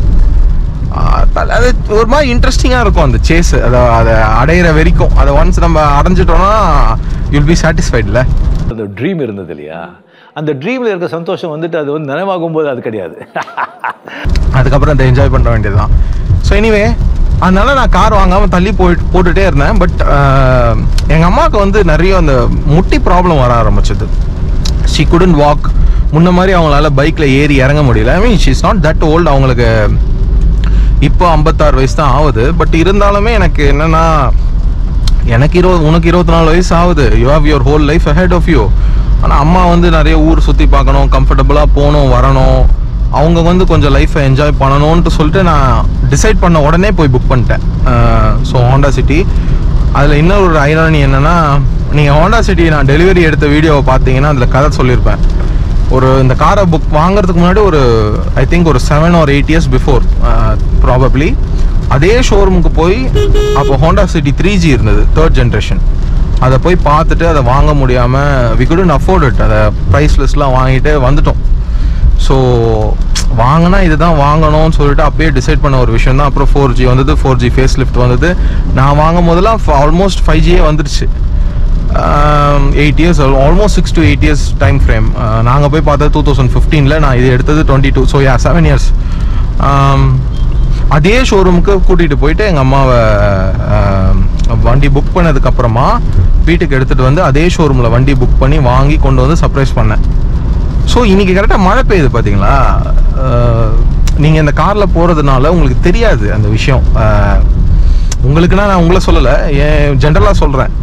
அது ஒரு மாதிரி இன்ட்ரெஸ்டிங்காக இருக்கும் அந்த சேஸ். அதை அடையிற வரைக்கும், அதை ஒன்ஸ் நம்ம அடைஞ்சிட்டோம்னா யூல் பி சாட்டிஸ்ஃபைட்ல. அந்த ட்ரீம் இருந்தது இல்லையா, அந்த ட்ரீமில் இருக்க சந்தோஷம் வந்துட்டு அது வந்து நினைவாகும் போது அது கிடையாது. அதுக்கப்புறம் அதை என்ஜாய் பண்ண வேண்டியது தான். ஸோ எனிவே அதனால நான் கார் வாங்காமல் தள்ளி போட்டுகிட்டே இருந்தேன். பட் எங்கள் அம்மாவுக்கு வந்து நிறைய அந்த முட்டி ப்ராப்ளம் வர ஆரம்பிச்சது. She couldn't walk. முன்ன மாதிரி அவங்களால பைக்கில் ஏறி இறங்க முடியல. I mean she is not that old. அவங்களுக்கு இப்போ 56 வயசு தான் ஆகுது. பட் இருந்தாலுமே எனக்கு என்னென்னா, உனக்கு 24 வயசு ஆகுது. You have your whole life ahead of you. ஆனால் அம்மா வந்து நிறைய ஊர் சுற்றி பார்க்கணும், கம்ஃபர்டபுளாக போகணும் வரணும், அவங்க வந்து கொஞ்சம் லைஃப்பை என்ஜாய் பண்ணணும்ன்ட்டு சொல்லிட்டு நான் டிசைட் பண்ண உடனே போய் புக் பண்ணிட்டேன். So Honda city. அதில் இன்னொரு ஐரானி என்னென்னா, நீங்கள் ஹோண்டா சிட்டி நான் டெலிவரி எடுத்த வீடியோவை பார்த்தீங்கன்னா அதில் கதை சொல்லியிருப்பேன். இந்த காரை புக் வாங்குறதுக்கு முன்னாடி ஐ திங்க் ஒரு 7 or 8 years பிஃபோர் ப்ராபப்ளி அதே ஷோரூமுக்கு போய் அப்போ ஹோண்டா சிட்டி 3G இருந்தது, 3rd generation. அதை போய் பார்த்துட்டு அதை வாங்க முடியாமல் we couldn't afford it. அதை ப்ரைஸ் லிஸ்ட்லாம் வாங்கிட்டு வந்துட்டோம். ஸோ வாங்கினா இதுதான் வாங்கணும்னு சொல்லிட்டு அப்பயே டிசைட் பண்ண ஒரு விஷயம் தான். அப்புறம் 4G வந்தது, 4G ஃபேஸ் லிஃப்ட் வந்தது. நான் வாங்கும் போதெல்லாம் ஆல்மோஸ்ட் 5G வந்துடுச்சு. 8 years, almost 6 to 8 years time frame. நாங்கள் போய் பார்த்தது 2015. நான் இது எடுத்தது 22. So 7 years. அதே ஷோரூமுக்கு கூட்டிகிட்டு போயிட்டு எங்கள் அம்மாவை வண்டி புக் பண்ணதுக்கப்புறமா வீட்டுக்கு எடுத்துகிட்டு வந்து அதே ஷோரூமில் வண்டி புக் பண்ணி வாங்கி கொண்டு வந்து சர்ப்ரைஸ் பண்ணேன். ஸோ இன்றைக்கி கரெக்டாக மழை பெய்யுது பார்த்தீங்களா. நீங்கள் இந்த காரில் போகிறதுனால உங்களுக்கு தெரியாது அந்த விஷயம். உங்களுக்குன்னா நான் உங்களை சொல்லலை, ஏன் ஜென்ரலாக சொல்கிறேன்.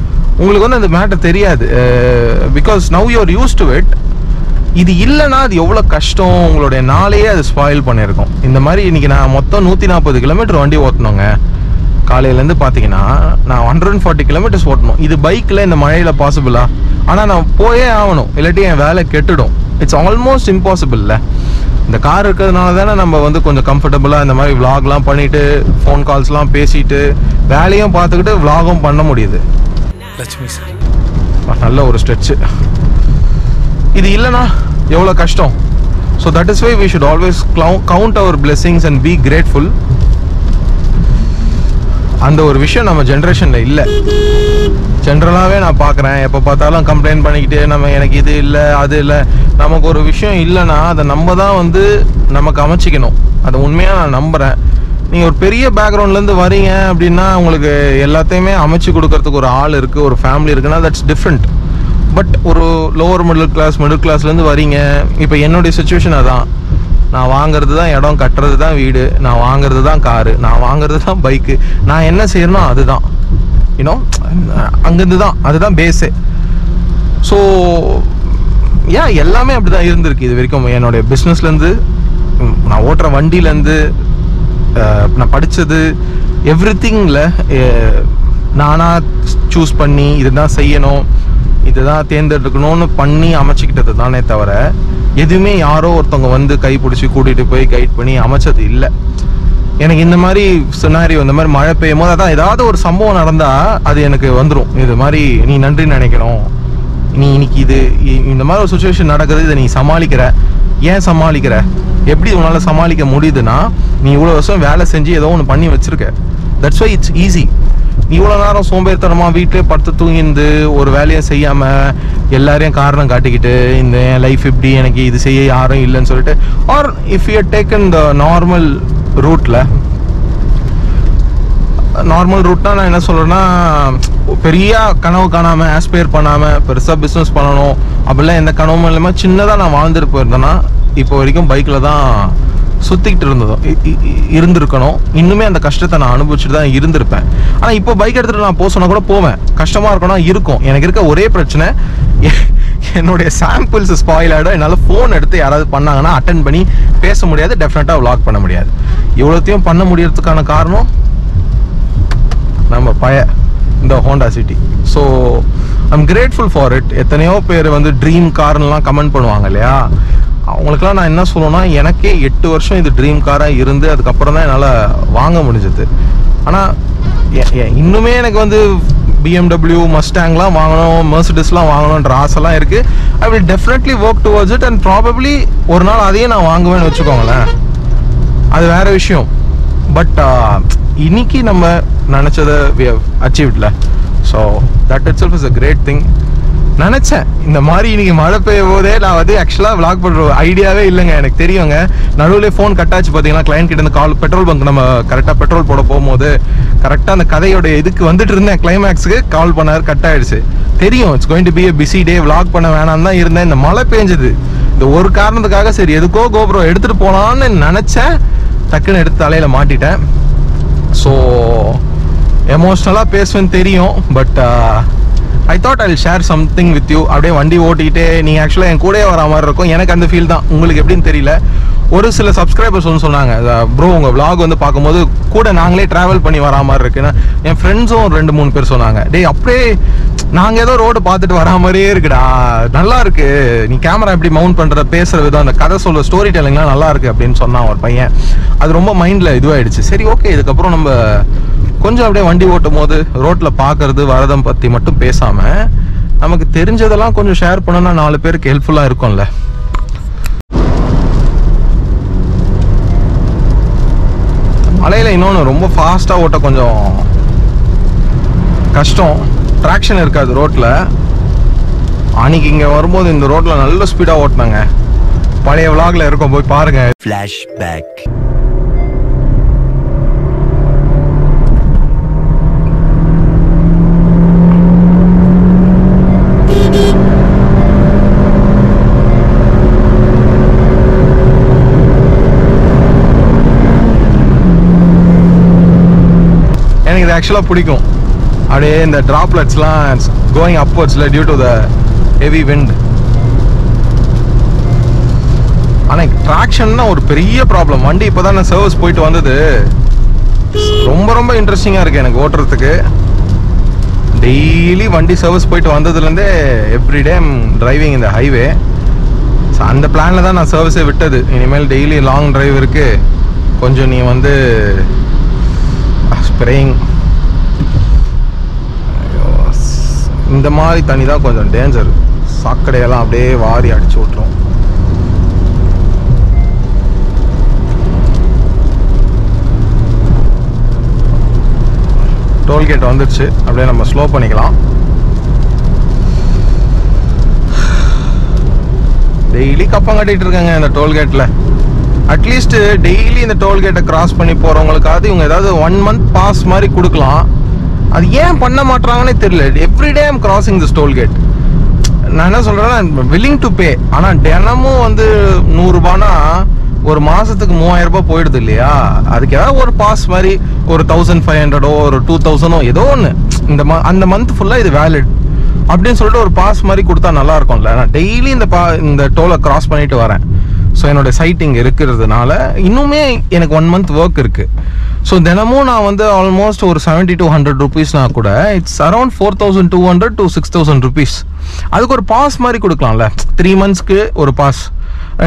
உங்களுக்கு வந்து அந்த மேட்டர் தெரியாது. Because now you are use to it. இது இல்லைன்னா அது எவ்வளோ கஷ்டம், உங்களுடைய நாளையே அது ஸ்பாயில் பண்ணியிருக்கோம். இந்த மாதிரி இன்றைக்கி நான் மொத்தம் 140 கிலோமீட்டர் வண்டி ஓட்டணுங்க. காலையிலேருந்து பார்த்தீங்கன்னா நான் 140 கிலோமீட்டர்ஸ் ஓட்டணும். இது பைக்கில் இந்த மழையில் பாசிபிளா? ஆனால் நான் போயே ஆகணும், இல்லாட்டி என் வேலை கெட்டுடும். It's almost இம்பாசிபிள்ல. இந்த கார் இருக்கிறதுனால தானே நம்ம வந்து கொஞ்சம் கம்ஃபர்டபுளாக இந்த மாதிரி விளாக்லாம் பண்ணிவிட்டு ஃபோன் கால்ஸ்லாம் பேசிட்டு வேலையும் பார்த்துக்கிட்டு விளாகும் பண்ண முடியுது. லட்சுமி சார் நல்ல ஒரு ஸ்ட்ரெச்சு. இது இல்லைனா எவ்வளோ கஷ்டம். So that is why we should always count our blessings and be grateful. அந்த ஒரு விஷயம் நம்ம ஜென்ரேஷனில் இல்லை. ஜென்ரலாகவே நான் பார்க்குறேன், எப்போ பார்த்தாலும் கம்ப்ளைண்ட் பண்ணிக்கிட்டு நம்ம எனக்கு இது இல்லை அது இல்லை. நமக்கு ஒரு விஷயம் இல்லைன்னா அதை நம்ம தான் வந்து நமக்கு அமைச்சிக்கணும். அதை உண்மையாக நான் நம்புகிறேன். நீங்கள் ஒரு பெரிய பேக்ரவுண்ட்லேருந்து வரீங்க அப்படின்னா உங்களுக்கு எல்லாத்தையுமே அமைச்சு கொடுக்கறதுக்கு ஒரு ஆள் இருக்குது, ஒரு ஃபேமிலி இருக்குன்னா தட்ஸ் டிஃப்ரெண்ட். பட் ஒரு லோவர் மிடில் கிளாஸ்லேருந்து வரீங்க. இப்போ என்னுடைய சுச்சுவேஷன் அதான். நான் வாங்குறது தான் இடம், கட்டுறது தான் வீடு, நான் வாங்குறது தான் காரு, நான் வாங்குறது தான் பைக்கு. நான் என்ன செய்யணும் அதுதான் அங்கேருந்து தான், அதுதான் பேஸே. ஸோ எல்லாமே அப்படி தான் இருந்திருக்கு இது வரைக்கும். என்னுடைய பிஸ்னஸ்லேருந்து, நான் ஓட்டுற வண்டியிலேருந்து, நான் படித்தது, எவ்ரிதிங்கில் நானாக சூஸ் பண்ணி இதுதான் செய்யணும், இதுதான் தேர்ந்தெடுக்கணும்னு பண்ணி அமைச்சிக்கிட்டது தானே தவிர எதுவுமே யாரோ ஒருத்தவங்க வந்து கைப்பிடிச்சி கூட்டிகிட்டு போய் கைட் பண்ணி அமைச்சது இல்லை. எனக்கு இந்த மாதிரி சினாரியோ, இந்த மாதிரி மழை பெய்யும் போது அதான் ஏதாவது ஒரு சம்பவம் நடந்தால் அது எனக்கு வந்துடும். இது மாதிரி நீ நன்றி நினைக்கணும், நீ இன்னைக்கு இது இந்த மாதிரி ஒரு சுச்சுவேஷன் நடக்குது, இதை நீ சமாளிக்கிற, ஏன் சமாளிக்கிற, எப்படி உன்னால் சமாளிக்க முடியுதுன்னா நீ இவ்வளோ வருஷம் வேலை செஞ்சு ஏதோ ஒன்று பண்ணி வச்சுருக்க. That's why it's easy. நீ இவ்வளோ நேரம் சோம்பேறித்தனமாக வீட்டிலே படுத்து தூங்கிந்து ஒரு வேலையை செய்யாமல் எல்லாரையும் காரணம் காட்டிக்கிட்டு இந்த என் லைஃப் இப்படி, எனக்கு இது செய்ய யாரும் இல்லைன்னு சொல்லிட்டு, or if you taken the normal ரூட்னா நான் என்ன சொல்கிறேன்னா, பெரிய கனவு காணாமல் ஆஸ்பயர் பண்ணாமல் பெருசாக பிஸ்னஸ் பண்ணணும் அப்படிலாம் எந்த கனவும் இல்லாமல் சின்னதாக நான் வாழ்ந்துட்டு போயிருந்தேன்னா இப்போ வரைக்கும் பைக்கில் தான் சுற்றிக்கிட்டு இருந்திருக்கணும். இன்னுமே அந்த கஷ்டத்தை நான் அனுபவிச்சுட்டு தான் இருந்திருப்பேன். ஆனால் இப்போ பைக் எடுத்துகிட்டு நான் போக சொன்னால் கூட போவேன். கஷ்டமாக இருக்கணும் இருக்கும். எனக்கு இருக்க ஒரே பிரச்சனை, என்னுடைய சாம்பிள்ஸ் ஸ்பாயில் ஆகிடும். என்னால் ஃபோன் எடுத்து யாராவது பண்ணாங்கன்னா அட்டென்ட் பண்ணி பேச முடியாது, டெஃபினட்டாக விளாக் பண்ண முடியாது. இவ்வளோத்தையும் பண்ண முடியறதுக்கான காரணம் நம்ம இந்த Honda city. So I'm grateful for it. எத்தனையோ பேர் வந்து ட்ரீம் கார்லாம் கமெண்ட் பண்ணுவாங்க இல்லையா, அவங்களுக்குலாம் நான் என்ன சொல்லணும்னா, எனக்கே 8 வருஷம் இது ட்ரீம் காராக இருந்து அதுக்கப்புறம் தான் என்னால் வாங்க முடிஞ்சது. ஆனால் இன்னுமே எனக்கு வந்து BMW, மஸ்டாங்லாம் வாங்கணும், மெர்சிடிஸ்லாம் வாங்கணுன்ற ஆசைலாம் இருக்குது. I will definitely work towards it and probably ஒரு நாள் அதையே நான் வாங்குவேன்னு வச்சுக்கோங்களேன், அது வேறு விஷயம். பட் இன்னைக்கு நம்ம நினச்சதை வி ஹவ் அச்சீவ்ட்ல. So that itself is a great thing. நினச்சேன் இந்த மாதிரி இன்னைக்கு மழை பெய்ய போதே நான் வந்து ஆக்சுவலாக விளாக் பண்ணுற ஐடியாவே இல்லைங்க. எனக்கு தெரியுங்க, நடுவில் ஃபோன் கட் ஆச்சு பார்த்தீங்கன்னா, கிளைண்ட் கிட்ட இருந்து பெட்ரோல் பங்க் நம்ம கரெக்டாக பெட்ரோல் போட போகும்போது கரெக்டாக அந்த கதையோட இதுக்கு வந்துட்டு இருந்தேன், கிளைமேக்ஸுக்கு கால் பண்ணார், கட் ஆயிடுச்சு. தெரியும் it's going to be a busy day, vlog பண்ண வேணாம் தான் இருந்தேன். இந்த மழை பெஞ்சது, இந்த ஒரு காரணத்துக்காக சரி எதுக்கோ கோப்ரோ எடுத்துகிட்டு போகலான்னு நினச்சேன், டக்குன்னு எடுத்து தலையில் மாட்டிட்டேன். ஸோ எமோஷ்னலாக பேசுவேன்னு தெரியும், but I thought I will share something with you. அப்படியே வண்டி ஓட்டிக்கிட்டே நீங்கள் ஆக்சுவலாக என் கூடயே வர மாதிரி இருக்கும். எனக்கு அந்த ஃபீல் தான், உங்களுக்கு எப்படின்னு தெரியல. ஒரு சில சப்ஸ்கிரைபர்ஸ் வந்து சொன்னாங்க, ப்ரோ உங்கள் விளாக் வந்து பார்க்கும்போது கூட நாங்களே ட்ராவல் பண்ணி வரா மாதிரி இருக்குன்னா. என் ஃப்ரெண்ட்ஸும் 2-3 பேர் சொன்னாங்க, டேய் அப்படியே நாங்கள் ஏதோ ரோடு பார்த்துட்டு வரா மாதிரியே இருக்குடா, நல்லா இருக்கு, நீ கேமரா எப்படி மவுண்ட் பண்ணுற, பேசுகிற விதம், அந்த கதை சொல்ல ஸ்டோரி டெல்லிங்லாம் நல்லா இருக்கு அப்படின்னு சொன்னான் ஒரு பையன். அது ரொம்ப மைண்டில் இதுவாகிடுச்சு. சரி ஓகே, இதுக்கப்புறம் நம்ம கொஞ்சம் அப்படியே வண்டி ஓட்டும் போது ரோட்டில் பார்க்கறது வரதை பற்றி மட்டும் பேசாமல் நமக்கு தெரிஞ்சதெல்லாம் கொஞ்சம் ஷேர் பண்ணோன்னா 4 பேருக்கு ஹெல்ப்ஃபுல்லாக இருக்கும்ல. மலையில் இன்னொன்று ரொம்ப ஃபாஸ்ட்டாக ஓட்ட கொஞ்சம் கஷ்டம், ட்ராக்ஷன் இருக்காது ரோட்டில். அன்னைக்கு இங்கே வரும்போது இந்த ரோட்டில் நல்ல ஸ்பீடாக ஓட்டினாங்க. பழைய விளாகில் இருக்கும், போய் பாருங்கள். ஃப்ளாஷ்பேக். எனக்கு ஆக்சுவலாக பிடிக்கும். அப்படியே இந்த ட்ராப்லெட்ஸ்லாம் கோயிங் அப்வர்ட்ஸில் due to the heavy wind. ஆனால் ட்ராக்ஷன்னா ஒரு பெரிய ப்ராப்ளம். வண்டி இப்போ தான் நான் சர்வீஸ் போயிட்டு வந்தது. ரொம்ப ரொம்ப இன்ட்ரெஸ்டிங்காக இருக்குது எனக்கு ஓட்டுறதுக்கு. டெய்லி வண்டி சர்வீஸ் போயிட்டு வந்ததுலேருந்தே எவ்ரிடே டிரைவிங் இந்த ஹைவே. ஸோ அந்த பிளானில் தான் நான் சர்வீஸே விட்டது. இனிமேல் டெய்லி லாங் டிரைவ் இருக்குது, கொஞ்சம் நீ வந்து ஸ்ப்ரேயிங். இந்த மாதிரி தண்ணி தான் கொஞ்சம் டேஞ்சர். சாக்கடையெல்லாம் அப்படியே வாரி அடிச்சு விட்டுரும். டோல்கேட் வந்துடுச்சு, அப்படியே நம்ம ஸ்லோ பண்ணிக்கலாம். டெய்லி கப்பம் கட்டிட்டு இருக்காங்க இந்த டோல்கேட்டில். அட்லீஸ்ட் டெய்லி இந்த டோல்கேட்டை கிராஸ் பண்ணி போகிறவங்களுக்காவது இவங்க ஏதாவது 1 month பாஸ் மாதிரி கொடுக்கலாம். அது ஏன் பண்ண மாட்டாங்கன்னே தெரியல. Every day I'm crossing this toll gate. நான் என்ன சொல்கிறேன்னா, வில்லிங் டு பே. ஆனால் தினமும் வந்து 100 ரூபானா ஒரு மாதத்துக்கு 3000 ரூபாய் போயிடுது இல்லையா? அதுக்கு ஏதாவது ஒரு பாஸ் மாதிரி ஒரு 1500 ஒரு 2000 ஏதோ ஒன்று இந்த அந்த மந்த் ஃபுல்லாக இது வேலிட் அப்படின்னு சொல்லிட்டு ஒரு பாஸ் மாதிரி கொடுத்தா நல்லா இருக்கும்ல. நான் டெய்லி இந்த டோலை கிராஸ் பண்ணிட்டு வரேன். ஸோ என்னோட சைட்டிங் இருக்கிறதுனால இன்னுமே எனக்கு 1 month ஒர்க் இருக்குது. ஸோ தினமும் நான் வந்து ஆல்மோஸ்ட் ஒரு 70 to 100 rupeesனா கூட இட்ஸ் அரௌண்ட் 4200 to 6000 rupees. அதுக்கு ஒரு பாஸ் மாதிரி கொடுக்கலாம்ல. 3 monthsக்கு ஒரு பாஸ்.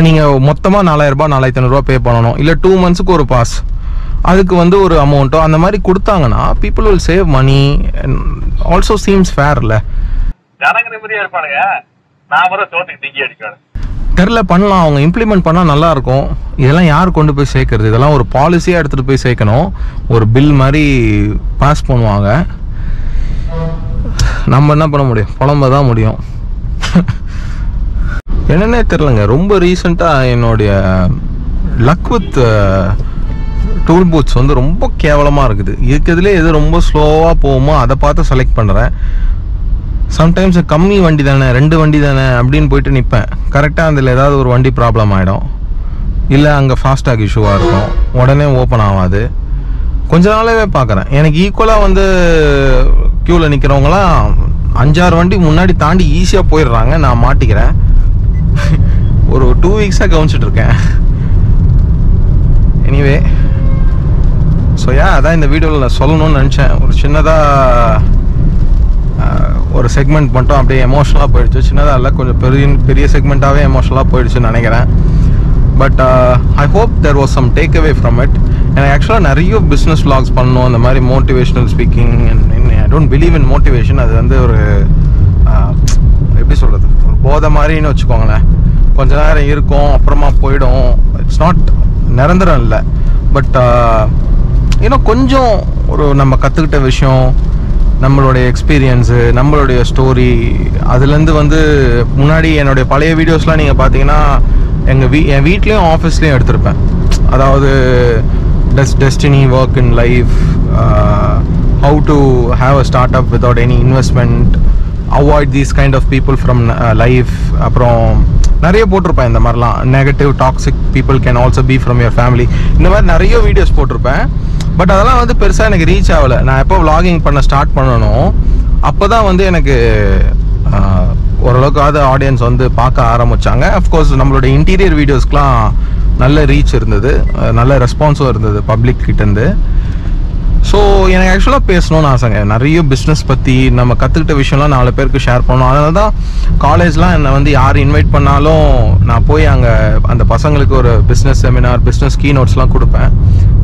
நீங்கள் மொத்தமாக 4000 ரூபாய் 4500 ரூபா பே பண்ணணும். இல்லை 2 monthsக்கு ஒரு பாஸ். அதுக்கு வந்து ஒரு அமௌண்ட்டோ அந்த மாதிரி கொடுத்தாங்கன்னா people will save money. Also seems ஃபேர்ல. ஜனங்க நிம்மதியாக இருப்பானுங்க. நான் வர தோட்டுக்கு திங்கி அடிக்கணும் தெரில, பண்ணலாம். அவங்க இம்ப்ளிமெண்ட் பண்ணால் நல்லாயிருக்கும். இதெல்லாம் யார் கொண்டு போய் சேர்க்கறது? இதெல்லாம் ஒரு பாலிசியாக எடுத்துகிட்டு போய் சேர்க்கணும். ஒரு பில் மாதிரி பாஸ் பண்ணுவாங்க. நம்ம என்ன பண்ண முடியும்? புலம்ப தான் முடியும். என்னன்னே தெரிலங்க. ரொம்ப ரீசெண்டாக என்னுடைய லக் வித் டூல் பூத்ஸ் வந்து ரொம்ப கேவலமாக இருக்குது. இருக்கிறதுலே எது ரொம்ப ஸ்லோவாக போகுமோ அதை பார்த்து செலக்ட் பண்ணுறேன். சம்டைம்ஸ் கம்மி வண்டி தானே, 2 வண்டி தானே அப்படின்னு போயிட்டு நிற்பேன். கரெக்டாக அதில் ஏதாவது ஒரு வண்டி ப்ராப்ளம் ஆகிடும், இல்லை அங்கே ஃபாஸ்டாக் இஷ்யூவாக இருக்கும், உடனே ஓப்பன் ஆகாது. கொஞ்ச நாளாகவே பார்க்குறேன். எனக்கு ஈக்குவலாக வந்து க்யூவில் நிற்கிறவங்களாம் 5-6 வண்டி முன்னாடி தாண்டி ஈஸியாக போயிடுறாங்க. நான் மாட்டிக்கிறேன். ஒரு 2 weeksஆக கவனிச்சிட்டு இருக்கேன். எனிவே, ஸோ அதான் இந்த வீடியோவில் நான் சொல்லணும்னு நினச்சேன். ஒரு சின்னதாக ஒரு செக்மெண்ட் மட்டும் அப்படியே எமோஷனலாக போயிடுச்சு. சின்னதாக இல்லை, கொஞ்சம் பெரிய செக்மெண்ட்டாகவே எமோஷனலாக போயிடுச்சுன்னு நினைக்கிறேன். But I hope there was some take away from it. எனக்கு ஆக்சுவலாக நிறைய பிஸ்னஸ் vlogs பண்ணணும், இந்த மாதிரி motivational speaking. I don't believe in motivation. அது வந்து ஒரு எப்படி சொல்கிறது, ஒரு போதை மாதிரின்னு வச்சுக்கோங்களேன். கொஞ்ச நேரம் இருக்கும், அப்புறமா போயிடும். இட்ஸ் நாட் நிரந்தரம் இல்லை. பட் இன்னும் கொஞ்சம் ஒரு நம்ம கற்றுக்கிட்ட விஷயம், நம்மளுடைய எக்ஸ்பீரியன்ஸு, நம்மளுடைய ஸ்டோரி, அதுலேருந்து வந்து முன்னாடி என்னுடைய பழைய வீடியோஸ்லாம் நீங்கள் பார்த்தீங்கன்னா என் வீட்லேயும் ஆஃபீஸ்லேயும் எடுத்திருப்பேன். அதாவது destiny, work in life, how to have a start up without any investment, avoid these kind of people from life. அப்புறம் நிறைய போட்டிருப்பேன் இந்த மாதிரிலாம். Negative toxic people can also be from your family. இந்த மாதிரி நிறைய வீடியோஸ் போட்டிருப்பேன். பட் அதெல்லாம் வந்து பெருசாக எனக்கு ரீச் ஆகலை. நான் எப்போ vlogging பண்ண ஸ்டார்ட் பண்ணணும் அப்போ தான் வந்து எனக்கு ஓரளவுக்காவது ஆடியன்ஸ் வந்து பார்க்க ஆரம்பித்தாங்க. அஃப்கோர்ஸ் நம்மளோட இன்டீரியர் வீடியோஸ்க்கெலாம் நல்ல ரீச் இருந்தது, நல்ல ரெஸ்பான்ஸும் இருந்தது பப்ளிக் கிட்டேருந்து. ஸோ எனக்கு ஆக்சுவலாக பேசணும்னு ஆசைங்க. நிறைய பிஸ்னஸ் பற்றி நம்ம கற்றுக்கிட்ட விஷயம்லாம் 4 பேருக்கு ஷேர் பண்ணணும். அதனால தான் காலேஜ்லாம் என்னை வந்து யார் இன்வைட் பண்ணாலும் நான் போய் அங்கே அந்த பசங்களுக்கு ஒரு பிஸ்னஸ் செமினார், பிஸ்னஸ் கீ நோட்ஸ்லாம் கொடுப்பேன்.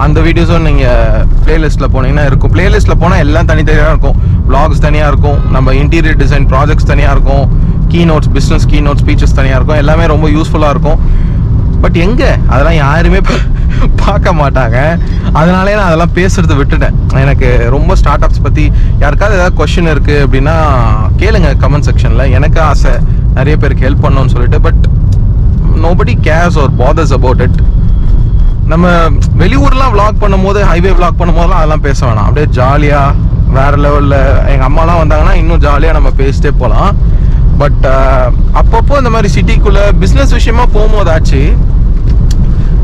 அந்த வீடியோஸும் நீங்கள் ப்ளேலிஸ்ட்டில் போனீங்கன்னா இருக்கும். ப்ளேலிஸ்ட்டில் போனால் எல்லாம் தனித்தனியாக இருக்கும். vlogs தனியாக இருக்கும், நம்ம இன்டீரியர் டிசைன் ப்ராஜெக்ட்ஸ் தனியாக இருக்கும், key notes, business key notes, speeches தனியாக இருக்கும். எல்லாமே ரொம்ப யூஸ்ஃபுல்லாக இருக்கும். பட் எங்கே அதெல்லாம் யாருமே பார்க்க மாட்டாங்க. அதனாலே நான் அதெல்லாம் பேசுறது விட்டுட்டேன். எனக்கு ரொம்ப ஸ்டார்ட் அப்ஸ் பற்றி யாருக்காவது ஏதாவது கொஸ்டின் இருக்குது அப்படின்னா கேளுங்க கமெண்ட் செக்ஷனில். எனக்கு ஆசை நிறைய பேருக்கு ஹெல்ப் பண்ணணும்னு சொல்லிட்டு. But nobody cares or bothers about it. நம்ம வெளியூர்லாம் vlog பண்ணும்போது, ஹைவே vlog பண்ணும்போதெல்லாம் அதெல்லாம் பேச வேணாம். அப்படியே ஜாலியாக வேறு லெவலில் எங்கள் அம்மாலாம் வந்தாங்கன்னா இன்னும் ஜாலியாக நம்ம பேசிட்டே போகலாம். பட் அப்பப்போ இந்த மாதிரி சிட்டிக்குள்ளே பிஸ்னஸ் விஷயமா போகும்போதாச்சு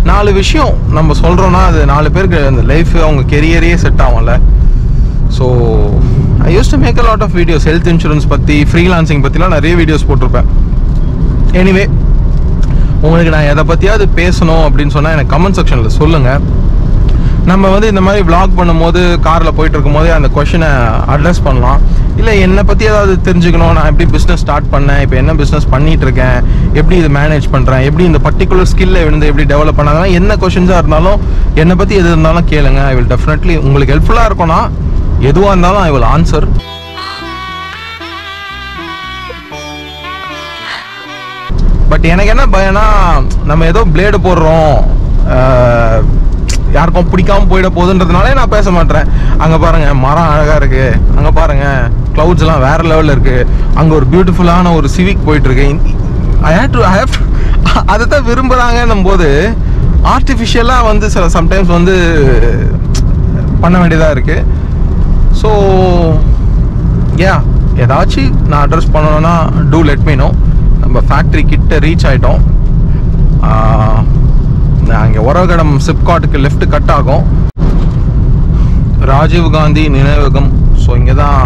4 விஷயம் நம்ம சொல்கிறோன்னா அது 4 பேருக்கு அந்த லைஃப் அவங்க கெரியரையே செட் ஆகும்ல. So I use to make a lot of videos health insurance பற்றி, ஃப்ரீலான்சிங் பற்றிலாம் நிறைய வீடியோஸ் போட்டிருப்பேன். எனிவே, உங்களுக்கு நான் எதை பற்றியாவது பேசணும் அப்படின்னு சொன்னால் எனக்கு கமெண்ட் செக்ஷனில் சொல்லுங்கள். நம்ம வந்து இந்த மாதிரி vlog பண்ணும்போது காரில் போயிட்டு இருக்கும்போதே அந்த கொஷினை அட்ரஸ் பண்ணலாம். இல்லை என்னை பற்றி ஏதாவது தெரிஞ்சுக்கணும், நான் எப்படி பிஸ்னஸ் ஸ்டார்ட் பண்ணேன், இப்போ என்ன பிஸ்னஸ் பண்ணிகிட்டு இருக்கேன், எப்படி இது மேனேஜ் பண்ணுறேன், எப்படி இந்த பர்டிகுலர் ஸ்கில்லை வந்து எப்படி டெவலப் பண்ணாங்கன்னா, என்ன கொஷின்ஸாக இருந்தாலும் என்னை பற்றி எது இருந்தாலும் கேளுங்க. ஐ வில் டெஃபினெட்லி உங்களுக்கு ஹெல்ப்ஃபுல்லாக இருக்கும்னா எதுவாக இருந்தாலும் ஐ வில் ஆன்சர். பட் எனக்கு என்ன பயம்னா, நம்ம ஏதோ பிளேடு போடுறோம், யாருக்கும் பிடிக்காம போயிட போகுதுன்றதுனாலே நான் பேச மாட்டேன். அங்கே பாருங்க மரம் அழகாக இருக்கு, அங்கே பாருங்க கிளவுட்ஸ் எல்லாம் வேற லெவலில் இருக்கு, அங்கே ஒரு பியூட்டிஃபுல்லான ஒரு சிவிக் போயிட்டு இருக்கு. அதை தான் விரும்புகிறாங்கன்னும் போது ஆர்டிஃபிஷியலாக வந்து சம்டைம்ஸ் வந்து பண்ண வேண்டியதாக இருக்கு. ஸோ ஏதாச்சும் நான் அட்ரஸ் பண்ணணும்னா டூ லெட் மீ நோ. நம்ம ஃபேக்ட்ரி கிட்ட ரீச் ஆகிட்டோம். அங்கே ஒரகடம் சிப்காட்டுக்கு லெஃப்ட் கட் ஆகும். ராஜீவ்காந்தி நினைவகம். ஸோ இங்கே தான்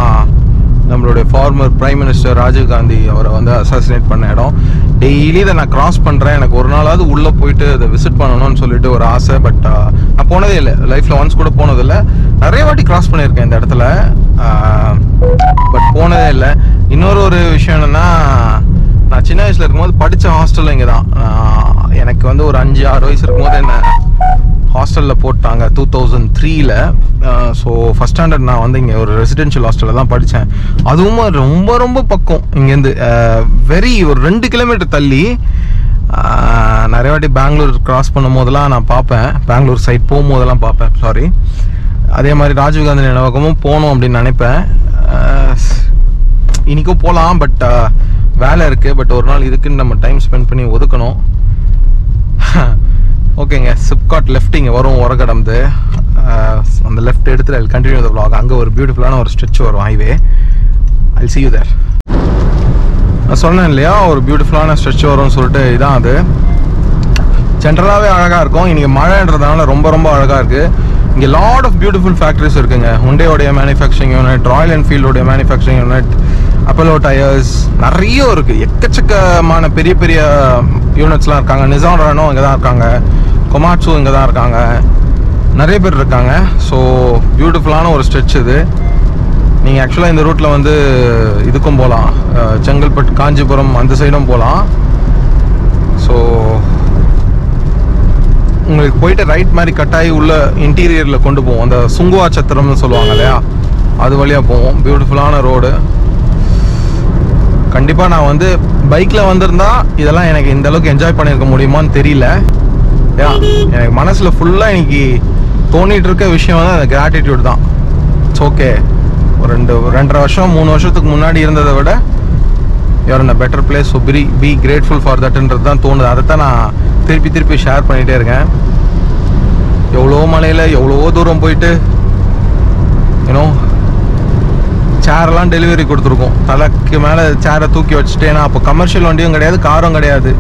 நம்மளுடைய ஃபார்மர் பிரைம் மினிஸ்டர் ராஜீவ்காந்தி அவரை வந்து அசாசினேட் பண்ண இடம். டெய்லி இதை நான் கிராஸ் பண்ணுறேன். எனக்கு ஒரு நாளாவது உள்ளே போயிட்டு அதை விசிட் பண்ணணும்னு சொல்லிட்டு ஒரு ஆசை. பட் நான் போனதே இல்லை, லைஃப்பில் ஒன்ஸ் கூட போனதில்லை. நிறைய வாட்டி கிராஸ் பண்ணியிருக்கேன் இந்த இடத்துல, பட் போனதே இல்லை. இன்னொரு விஷயம் என்னென்னா, நான் சின்ன வயசில் இருக்கும்போது படித்த ஹாஸ்டலில் இங்கே தான். எனக்கு வந்து ஒரு 5-6 வயசு இருக்கும்போது என்ன ஹாஸ்டலில் போட்டாங்க 2003. ஸோ ஃபஸ்ட் ஸ்டாண்டர்ட் நான் வந்து இங்கே ஒரு ரெசிடென்ஷியல் ஹாஸ்டலில் தான் படித்தேன். அதுவும் ரொம்ப ரொம்ப பக்கம் இங்கேருந்து, ஒரு 2 கிலோமீட்டர் தள்ளி. நிறைய வாட்டி பெங்களூர் கிராஸ் பண்ணும் போதெல்லாம் நான் பார்ப்பேன், பெங்களூர் சைட் போகும்போதெல்லாம் பார்ப்பேன். சாரி. அதே மாதிரி ராஜீவ்காந்தி நினைவகமும் போகணும் அப்படின்னு நினைப்பேன். இன்றைக்கும் போகலாம், பட் வேலை இருக்குது. பட் ஒரு நாள் இதுக்குன்னு நம்ம டைம் ஸ்பெண்ட் பண்ணி ஒதுக்கணும். ஓகேங்க, சிப்காட் லெஃப்ட் இங்கே வரும் ஒரகடம்து. அந்த லெஃப்ட் எடுத்து I will continue the vlog. அங்கே ஒரு பியூட்டிஃபுல்லான ஒரு ஸ்ட்ரெச் வரும் highway. I will see you there. நான் சொன்னேன் இல்லையா, ஒரு பியூட்டிஃபுல்லான ஸ்ட்ரெச் வரும்னு சொல்லிட்டு. இதான் அது. ஜென்ரலாகவே அழகாக இருக்கும். இன்றைக்கி மழைன்றதுனால ரொம்ப ரொம்ப அழகாக இருக்குது. இங்கே லாட் ஆஃப் பியூட்டிஃபுல் ஃபேக்ட்ரிஸ் இருக்குங்க. ஹுண்டேயோடைய மேனுஃபேக்சரிங் யூனிட், ராயல் என்ஃபீல்டோடைய மேனுஃபேக்சரிங் யூனிட், அப்போலோ டயர்ஸ், நிறைய இருக்குது. எக்கச்சக்கமான பெரிய பெரிய யூனிட்ஸ்லாம் இருக்காங்க. நிசான் ரானோ இங்கே தான் இருக்காங்க, கொமாட்சு இங்கே தான் இருக்காங்க, நிறைய பேர் இருக்காங்க. ஸோ பியூட்டிஃபுல்லான ஒரு ஸ்ட்ரெச் இது. நீங்கள் ஆக்சுவலாக இந்த ரூட்டில் வந்து இதுக்கும் போகலாம், செங்கல்பட்டு காஞ்சிபுரம் அந்த சைடும் போகலாம். ஸோ உங்களுக்கு போயிட்டு ரைட் மாதிரி கட்டாயி உள்ள இன்டீரியரில் கொண்டு போவோம். அந்த சுங்குவா சத்திரம்னு சொல்லுவாங்க இல்லையா, அது வழியாக போவோம். பியூட்டிஃபுல்லான ரோடு. கண்டிப்பாக நான் வந்து பைக்கில் வந்திருந்தா இதெல்லாம் எனக்கு இந்த அளவுக்கு என்ஜாய் பண்ணியிருக்க முடியுமான்னு தெரியல. எனக்கு மனசில் ஃபுல்லாக இன்னைக்கு தோணிட்டு இருக்க விஷயம் வந்து அந்த கிராட்டிடியூட் தான். It's okay. ஒரு 2.5 வருஷம் 3 வருஷத்துக்கு முன்னாடி இருந்ததை விட you're in a better place. So be grateful for தட்ன்றது தான் தோணுது. அதை தான் நான் திருப்பி ஷேர் பண்ணிகிட்டே இருக்கேன். எவ்வளோ மலையில் எவ்வளோ தூரம் போயிட்டு யூனோ சேர்லாம் டெலிவரி கொடுத்துருக்கோம். தலைக்கு மேலே சேரை தூக்கி வச்சுட்டேன்னா, அப்போ கமர்ஷியல் வண்டியும் கிடையாது, காரும் கிடையாது.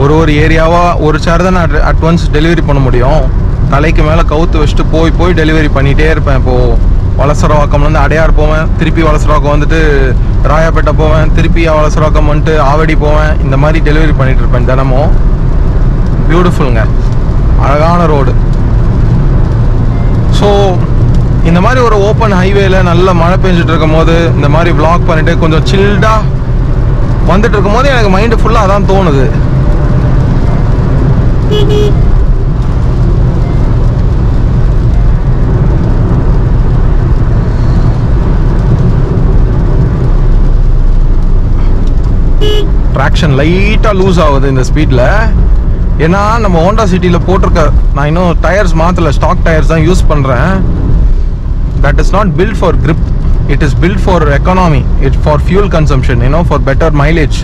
ஒரு ஏரியாவாக ஒரு சேர் தான் நான் அட்வான்ஸ் டெலிவரி பண்ண முடியும். தலைக்கு மேலே கவுத்து வச்சுட்டு போய் டெலிவரி பண்ணிகிட்டே இருப்பேன். இப்போது வலசரவாக்கம்லேருந்து அடையார் போவேன், திருப்பி வலசரவாக்கம் வந்துட்டு ராயாப்பேட்டை போவேன், திருப்பி வலசரவாக்கம் வந்துட்டு ஆவடி போவேன். இந்த மாதிரி டெலிவரி பண்ணிகிட்டு இருப்பேன் தினமும். பியூட்டிஃபுல்லுங்க, அழகான ரோடு. ஸோ இந்த மாதிரி ஒரு ஓப்பன் ஹைவேல நல்ல மழை பெஞ்சிட்டு இருக்கும் போது இந்த மாதிரி vlog பண்ணிட்டு கொஞ்சம் சில்டாக வந்துட்டு இருக்கும் போது எனக்கு மைண்டு ஃபுல்லாக அதான் தோணுது. ட்ராக்ஷன் லைட்டாக லூஸ் ஆகுது இந்த ஸ்பீடில். ஏன்னா நம்ம ஹோண்டா சிட்டியில் போட்டிருக்க, நான் இன்னும் டயர்ஸ் மாற்றல, ஸ்டாக் டயர்ஸ் தான் யூஸ் பண்ணுறேன். That is not built for grip, it is built for economy, it's for fuel consumption, you know, for better mileage.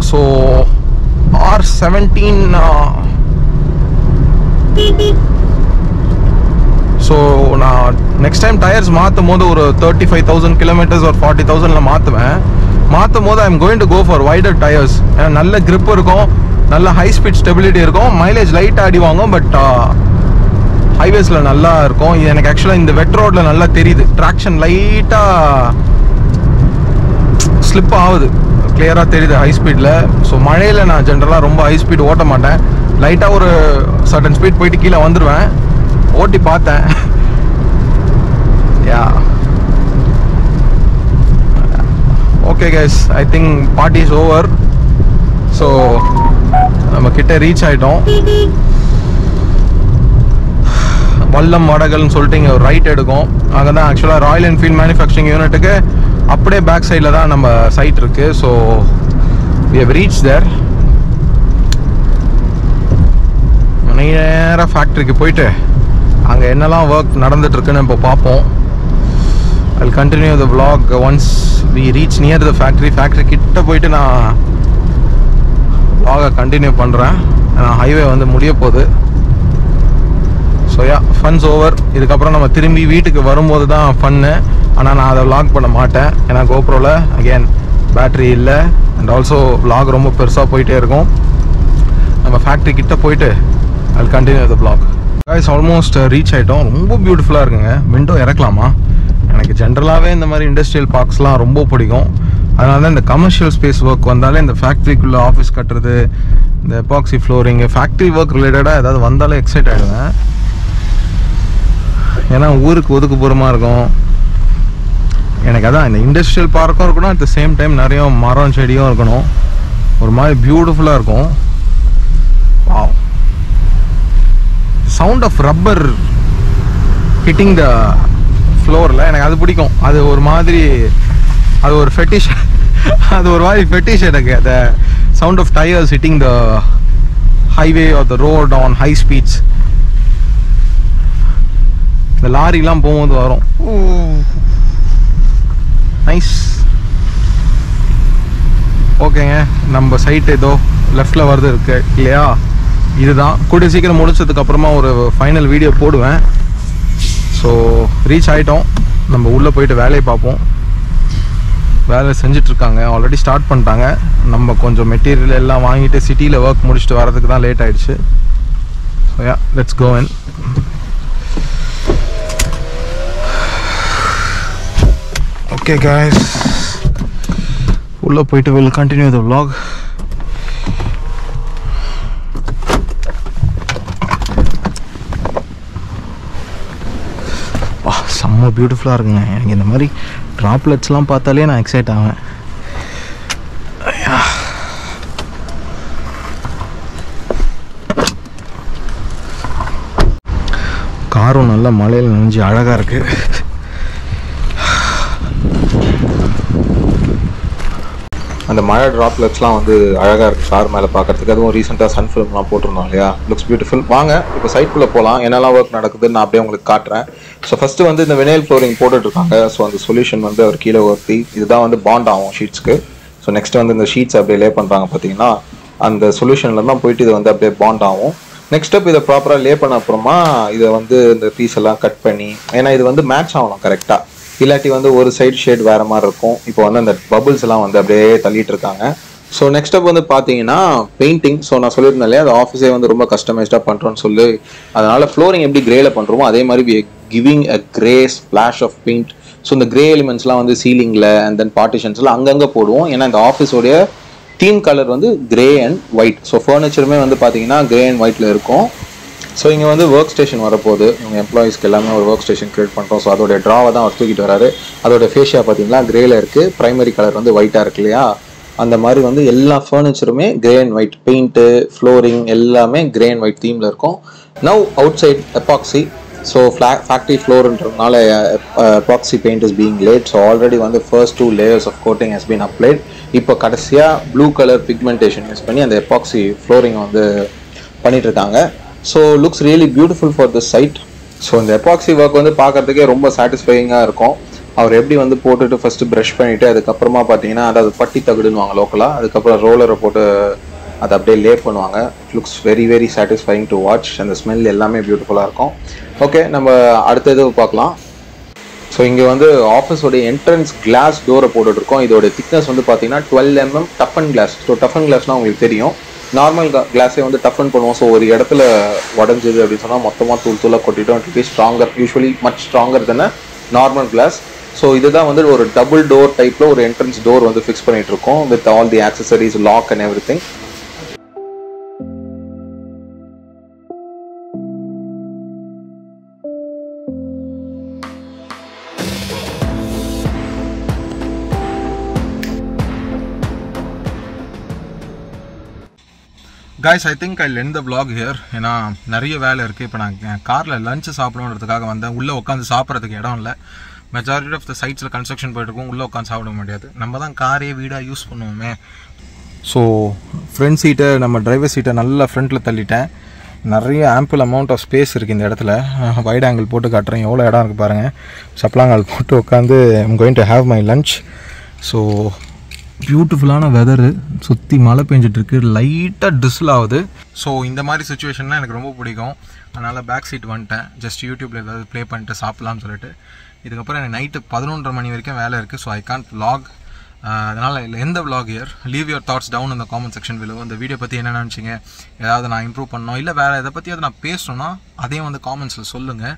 So R17 so நான் நெக்ஸ்ட் டைம் டயர்ஸ் மாற்றும் போது ஒரு 35,000 kilometers or 40,000 மாற்றும் போது I'm going to go for wider tyres. ஏன்னா நல்ல grip இருக்கும், நல்ல ஹை ஸ்பீட் ஸ்டெபிலிட்டி இருக்கும், மைலேஜ் லைட்டாக அடி வாங்கும். பட் ஹைவேஸில் நல்லா இருக்கும். இது எனக்கு ஆக்சுவலாக இந்த வெட் ரோடில் நல்லா தெரியுது. ட்ராக்ஷன் லைட்டாக ஸ்லிப் ஆகுது, கிளியராக தெரியுது ஹை ஸ்பீடில். ஸோ மழையில் நான் ஜென்ரலாக ரொம்ப ஹை ஸ்பீட் ஓட்ட மாட்டேன். லைட்டாக ஒரு சர்டன் ஸ்பீட் போயிட்டு கீழே வந்துடுவேன். ஓட்டி பார்த்தேன். Yeah okay guys, I think party is over. So நம்ம கிட்ட ரீச் ஆகிட்டோம். வல்லம் வடகல்னு சொல்லிட்டு இங்கே ஒரு ரைட் எடுக்கும். அங்கே தான் ஆக்சுவலாக ராயல் என்ஃபீல்ட் மேனுஃபேக்சரிங் யூனிட்டுக்கு அப்படியே பேக் சைடில் தான் நம்ம சைட் இருக்குது. So we have reached there. நேராக ஃபேக்ட்ரிக்கு போயிட்டு அங்கே என்னெல்லாம் ஒர்க் நடந்துட்டுருக்குன்னு இப்போ பார்ப்போம். I'll continue the vlog once we reach near the factory. Factory கிட்ட போயிட்டு நான் vlog கண்டினியூ பண்ணுறேன். ஹைவே வந்து முடிய போகுது. So yeah, funs over. இதுக்கப்புறம் நம்ம திரும்பி வீட்டுக்கு வரும்போது தான் ஃபன்னு. ஆனால் நான் அதை vlog பண்ண மாட்டேன். ஏன்னா கோப்ரோவில் அகெயின் பேட்ரி இல்லை. அண்ட் ஆல்சோ vlog ரொம்ப பெருசாக போயிட்டே இருக்கும். நம்ம ஃபேக்ட்ரி கிட்ட போயிட்டு I'll continue the vlog. guys, almost reach ஆகிட்டோம். ரொம்ப பியூட்டிஃபுல்லாக இருக்குங்க. விண்டோ இறக்கலாமா? எனக்கு ஜென்ரலாகவே இந்த மாதிரி இண்டஸ்ட்ரியல் பார்க்ஸ்லாம் ரொம்ப பிடிக்கும். அதனால தான் இந்த கமர்ஷியல் ஸ்பேஸ் ஒர்க் வந்தாலே இந்த ஃபேக்ட்ரிக்குள்ளே ஆஃபீஸ் கட்டுறது, இந்த எபாக்சி ஃப்ளோரிங்கு, ஃபேக்ட்ரி ஒர்க் ரிலேட்டடாக ஏதாவது வந்தாலே எக்ஸைட் ஆகிடுவேன். ஏன்னா ஊருக்கு ஒதுக்குப்புறமாக இருக்கும். எனக்கு அதான் இந்த இண்டஸ்ட்ரியல் பார்க்கும் இருக்கணும், அட் த சேம் டைம் நிறைய மரம் செடியும் இருக்கணும். ஒரு மாதிரி பியூட்டிஃபுல்லாக இருக்கும். Wow, sound of rubber hitting the ஃப்ளோரில் எனக்கு அது பிடிக்கும். அது ஒரு மாதிரி, அது ஒரு ஃபெட்டிஷ். அது ஒரு மாதிரி ஃபெட்டிஷ் எனக்கு. அந்த sound of tyres hitting the highway or the road on high speeds. இந்த லாரிலாம் போகும்போது வரும். நைஸ். ஓகேங்க, நம்ம சைட் ஏதோ லெஃப்டில் வருது இருக்கு இல்லையா? இதுதான். கூடிய சீக்கிரம் முடிச்சதுக்கப்புறமா ஒரு ஃபைனல் வீடியோ போடுவேன். ஸோ ரீச் ஆகிட்டோம். நம்ம உள்ளே போயிட்டு வேலையை பார்ப்போம். வேலை செஞ்சிட்ருக்காங்க, ஆல்ரெடி ஸ்டார்ட் பண்ணிட்டாங்க. நம்ம கொஞ்சம் மெட்டீரியல் எல்லாம் வாங்கிட்டு சிட்டியில் ஒர்க் முடிச்சுட்டு வரதுக்கு தான் லேட் ஆகிடுச்சு. So yeah, let's go in. Okay guys, உள்ளே போயிட்டு will continue the vlog. வா, செம்ம பியூட்டிஃபுல்லாக இருக்குங்க. எனக்கு இந்த மாதிரி ட்ராப்லெட்ஸ்லாம் பார்த்தாலே நான் எக்ஸைட் ஆவேன். காரும் நல்லா மழையில் நனைஞ்சு அழகாக இருக்குது. அந்த மழை ட்ராப்லெட்ஸ்லாம் வந்து அழகாக இருக்குது கார் மேலே பார்க்குறதுக்கு. அதுவும் ரீசெண்டாக சன் ஃபிலிம்லாம் போட்டிருந்தோம் இல்லையா? Looks beautiful. வாங்க இப்போ சைட்குள்ளே போகலாம். என்னெல்லாம் ஒர்க் நடக்குதுன்னு நான் அப்படியே உங்களுக்கு காட்டுறேன். ஸோ ஃபஸ்ட்டு வந்து இந்த வினைல் ஃப்ளோரிங் போட்டுட்ருக்காங்க. ஸோ அந்த சொல்யூஷன் வந்து அவர் கீழே ஒர்த்தி இதுதான் வந்து பாண்ட் ஆகும் ஷீட்ஸ்க்கு. ஸோ நெக்ஸ்ட் வந்து இந்த ஷீட்ஸ் அப்படியே லே பண்ணுறாங்க. பார்த்தீங்கன்னா அந்த சொல்யூஷனில் தான் போயிட்டு இது வந்து அப்படியே பாண்ட் ஆகும். நெக்ஸ்ட் ஸ்டெப் இதை ப்ராப்பராக லே பண்ண அப்புறமா இதை வந்து இந்த பீஸ் எல்லாம் கட் பண்ணி, ஏன்னா இது வந்து மேட்ச் ஆகணும் கரெக்டாக. இல்லாட்டி வந்து ஒரு சைடு ஷேட் வேறு மாதிரி இருக்கும். இப்போ வந்து அந்த பபுள்ஸ் எல்லாம் வந்து அப்படியே தள்ளிட்டு இருக்காங்க. ஸோ நெக்ஸ்ட் ஸ்டெப் வந்து பார்த்தீங்கன்னா பெயிண்டிங். ஸோ நான் சொல்லியிருந்தேன் இல்லையா, அது ஆஃபீஸே வந்து ரொம்ப கஸ்டமைஸ்டாக பண்ணுறோன்னு சொல்லி. அதனால் ஃப்ளோரிங் எப்படி கிரேல பண்ணுறோமோ அதே மாதிரி giving a grey splash of paint. So இந்த கிரே எலிமெண்ட்ஸ்லாம் வந்து சீலிங்கில் அண்ட் தென் பார்ட்டிஷன்ஸ்லாம் அங்கங்கே போடுவோம். ஏன்னா இந்த ஆஃபீஸோடைய தீம் கலர் வந்து கிரே அண்ட் ஒயிட். ஸோ ஃபர்னிச்சருமே வந்து பார்த்தீங்கன்னா கிரே அண்ட் ஒயிட்டில் இருக்கும். ஸோ இங்கே வந்து ஒர்க் ஸ்டேஷன் வரப்போகுது. இவங்க எம்ப்ளாயிஸ்க்கு எல்லாமே ஒரு ஒர்க் ஸ்டேஷன் க்ரியேட் பண்ணுறோம். ஸோ அதோடைய ட்ராவை தான் அவர் தூக்கிட்டு வராரு. அதோட ஃபேஷியா பார்த்தீங்கன்னா கிரேல இருக்குது, ப்ரைமரி கலர் வந்து ஒயிட்டாக இருக்கு இல்லையா? அந்த மாதிரி வந்து எல்லா ஃபர்னிச்சருமே grey and white, paint, flooring எல்லாமே கிரே அண்ட் ஒயிட் தீமில் இருக்கும். Now outside epoxy. So factory ஃப்ளோர்ன்றதுனால epoxy paint is being laid. So already வந்து first 2 layers of coating has been applied. இப்போ கடைசியாக ப்ளூ கலர் பிக்மெண்டேஷன் யூஸ் பண்ணி அந்த epoxy flooring வந்து பண்ணிட்டு இருக்காங்க. So looks really beautiful for this site. So இந்த எபாக்சி ஒர்க் வந்து பார்க்கறதுக்கே ரொம்ப சாட்டிஸ்ஃபையிங்காக இருக்கும். அவர் எப்படி வந்து போட்டுட்டு ஃபஸ்ட்டு ப்ரஷ் பண்ணிவிட்டு அதுக்கப்புறமா பார்த்தீங்கன்னா அதாவது பட்டி தகுடுன்னுவாங்க லோக்கலாக, அதுக்கப்புறம் ரோலரை போட்டு அதை அப்படியே லே பண்ணுவாங்க. It looks very very satisfying to watch. அந்த ஸ்மெல் எல்லாமே பியூட்டிஃபுல்லாக இருக்கும். ஓகே, நம்ம அடுத்தது பார்க்கலாம். ஸோ இங்கே வந்து ஆஃபீஸோடைய என்ட்ரன்ஸ் கிளாஸ் டோரை போட்டுட்ருக்கோம். இதோட திக்னஸ் வந்து பார்த்தீங்கன்னா 12 mm டஃபன் கிளாஸ். ஸோ டஃபன் கிளாஸ்னால் உங்களுக்கு தெரியும். நார்மல் கிளாஸே வந்து டஃபன் பண்ணுவோம். ஸோ ஒரு இடத்துல உடஞ்சிது அப்படின்னு சொன்னால் மொத்தமாக தூளாக கொட்டிட்டோம். It be stronger, usually much stronger than normal glass. So இதுதான் வந்து ஒரு டபுள் டோர் டைப்பில் ஒரு என்ட்ரன்ஸ் டோர் வந்து ஃபிக்ஸ் பண்ணிட்டு இருக்கோம் with all the accessories, lock and everything. Guys, I think I'll end the vlog here. ஏன்னா நிறைய வேலை இருக்குது. இப்போ நான் காரில் லஞ்சு சாப்பிடணுன்றதுக்காக வந்தேன். உள்ளே உட்காந்து சாப்பிட்றதுக்கு இடம் இல்லை. மெஜாரிட்டி ஆஃப் த சைட்ஸில் கன்ஸ்ட்ரக்ஷன் போயிட்டுருக்கோம். உள்ளே உட்காந்து சாப்பிட முடியாது. நம்ம தான் காரே வீடாக யூஸ் பண்ணுவோமே. ஸோ ஃப்ரண்ட் சீட்டை, நம்ம டிரைவர் சீட்டை நல்லா ஃப்ரண்ட்டில் தள்ளிட்டேன். நிறைய ஆம்பிள் அமௌண்ட் ஆஃப் ஸ்பேஸ் இருக்குது இந்த இடத்துல. வைட் ஆங்கிள் போட்டு காட்டுறேன் எவ்வளோ இடம் இருக்குது பாருங்கள். சப்ளாங்கால் போட்டு உட்காந்து I'm going to have my lunch. So பியூட்டிஃபுல்லான வெதரு, சுற்றி மழை பெஞ்சிட்ருக்கு, லைட்டாக டிஸ்ல் ஆகுது. ஸோ இந்த மாதிரி சுச்சுவேஷன்னா எனக்கு ரொம்ப பிடிக்கும். அதனால் பேக் சீட் வந்துட்டேன். ஜஸ்ட் யூடியூப்பில் ஏதாவது ப்ளே பண்ணிட்டு சாப்பிட்லான்னு சொல்லிட்டு. இதுக்கப்புறம் எனக்கு நைட்டு 11:30 மணி வரைக்கும் வேலை இருக்குது. So I can't vlog. அதனால் எந்த vlog here. Leave your thoughts down இந்த காமெண்ட் செக்ஷன் below. இந்த வீடியோ பற்றி என்ன நினச்சிங்க, ஏதாவது நான் இம்ப்ரூவ் பண்ணணும், இல்லை வேறு எதை பற்றி அதை நான் பேசணுன்னா அதையும் வந்து காமெண்ட்ஸில் சொல்லுங்கள்.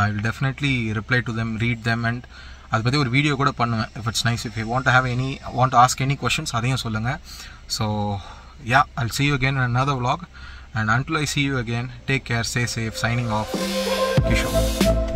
I will definitely reply to them, read them, and அதை பற்றி ஒரு வீடியோ கூட பண்ணுவேன். If it's nice, if you want to ask any questions அதையும் சொல்லுங்கள். So yeah, I'll see you again in another vlog, and until I see you again, take care, stay safe. Signing off, Kishore.